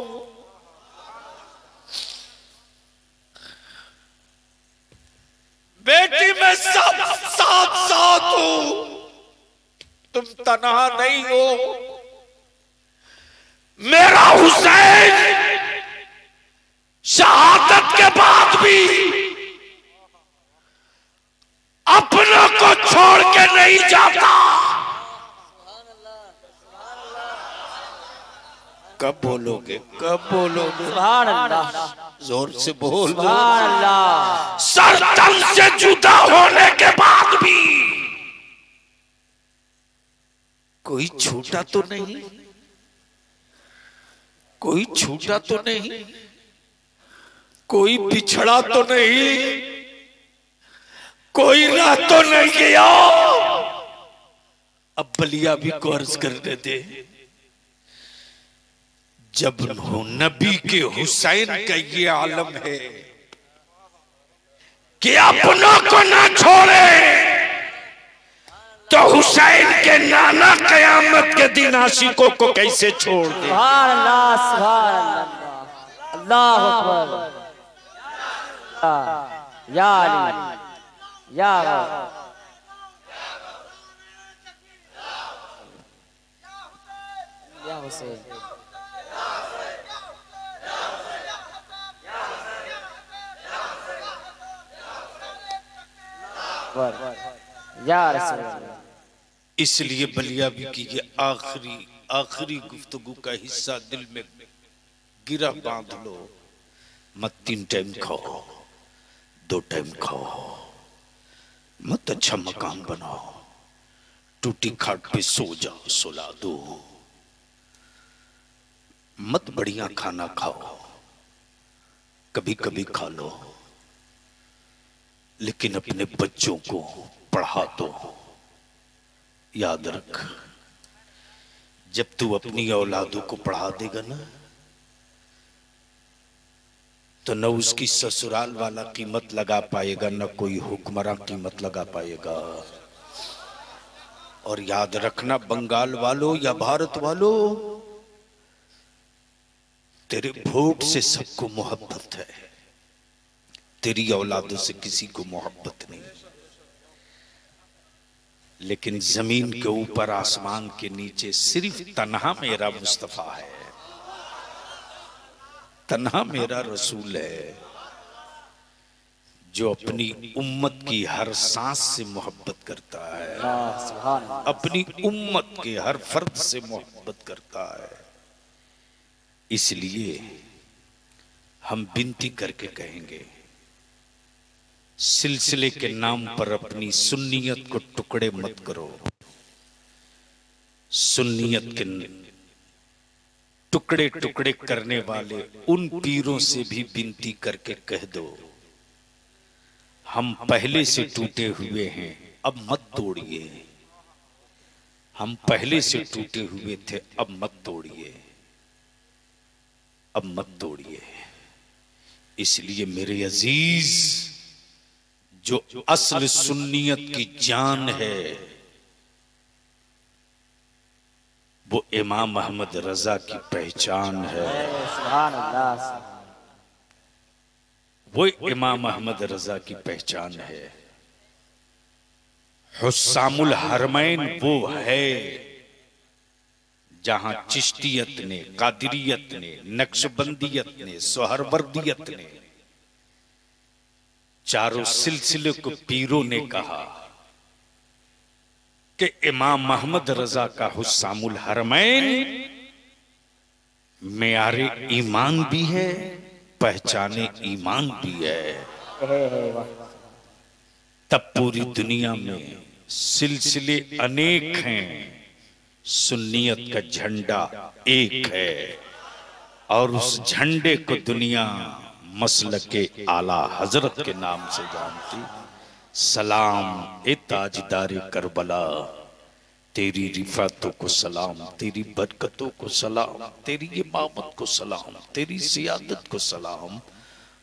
बेटी मैं सब साथ साथ हूं, तुम तन्हा नहीं हो। मेरा हुसैन शहादत के बाद भी अपनों को छोड़ के नहीं जाता। कब बोलोगे, कब बोलोगे?
सुभान अल्लाह,
जोर से बोल दो।
सुभान अल्लाह।
सर तन से जुदा होने के बाद भी कोई छूटा तो नहीं, कोई छूटा तो नहीं, कोई पिछड़ा तो नहीं, कोई रह तो नहीं गया। अब बलिया भी को अर्ज करने दे, जब नबी के हुसैन का ये आलम है कि अपनों को ना छोड़े, तो हुसैन के नाना कयामत के दिन आशिकों को कैसे छोड़ दे?
सुभान अल्लाह, सुभान अल्लाह, अल्लाह अकबर। या अली, या हुसैन। या रसूल अल्लाह।
इसलिए बलिया भी की ये आखिरी गुफ्तगू का हिस्सा दिल में गिरा बांध लो। मत 3 टाइम खाओ, 2 टाइम खाओ, मत अच्छा मकान बनाओ, टूटी खाट पे सो जाओ, सुला दो, मत बढ़िया खाना खाओ, कभी कभी खा लो, लेकिन अपने बच्चों को पढ़ा दो। याद रख, जब तू अपनी औलादों को पढ़ा देगा ना, तो न उसकी ससुराल वाला कीमत लगा पाएगा, न कोई हुक्मरान कीमत लगा पाएगा। और याद रखना बंगाल वालों या भारत वालों, तेरे वोट से सबको मोहब्बत है, तेरी औलादों से किसी को मोहब्बत नहीं। लेकिन जमीन के ऊपर आसमान के नीचे सिर्फ तन्हा मेरा मुस्तफा है, तन्हा मेरा रसूल है, जो अपनी उम्मत की हर सांस से मोहब्बत करता है, अपनी उम्मत के हर फर्द से मोहब्बत करता है। इसलिए हम विनती करके कहेंगे, सिलसिले के नाम पर अपनी सुन्नियत को टुकड़े मत करो। सुन्नियत के टुकड़े टुकड़े करने वाले उन पीरों से भी विनती करके कह दो, हम पहले से टूटे हुए हैं, अब मत तोड़िए। हम पहले से टूटे हुए थे, अब मत तोड़िए, अब मत तोड़िए। इसलिए मेरे अजीज, जो असल सुन्नियत की जान है वो इमाम अहमद रजा की पहचान है।
सुभान अल्लाह।
वो इमाम अहमद रजा की पहचान है। हुस्सामुल हरमैन वो है जहां चिश्तियत ने, कादिरियत ने, नक्शबंदियत ने, सोहरवर्दियत ने, चारों सिलसिले को पीरों ने कहा कि इमाम मोहम्मद रजा का हुस्सामुल हरमैन मेयारे ईमान भी है, पहचाने ईमान भी है। तब पूरी दुनिया में सिलसिले अनेक हैं, सुन्नियत का झंडा एक है और उस झंडे को दुनिया मसलके आला हजरत के नाम से जानती। सलाम ए ताजदारे करबला, तेरी रिफातों को सलाम, तेरी बरकतों को सलाम, तेरी इमामत को सलाम, तेरी सियादत को सलाम।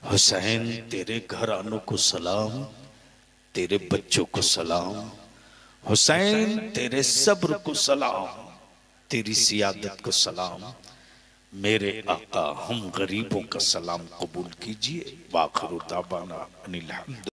हुसैन तेरे घरानों को सलाम, तेरे बच्चों को सलाम। हुसैन तेरे सब्र को सलाम, तेरी सियादत को सलाम। मेरे आका हम गरीबों का सलाम कबूल कीजिए। वाखिरु दावाना अनिल हम्द।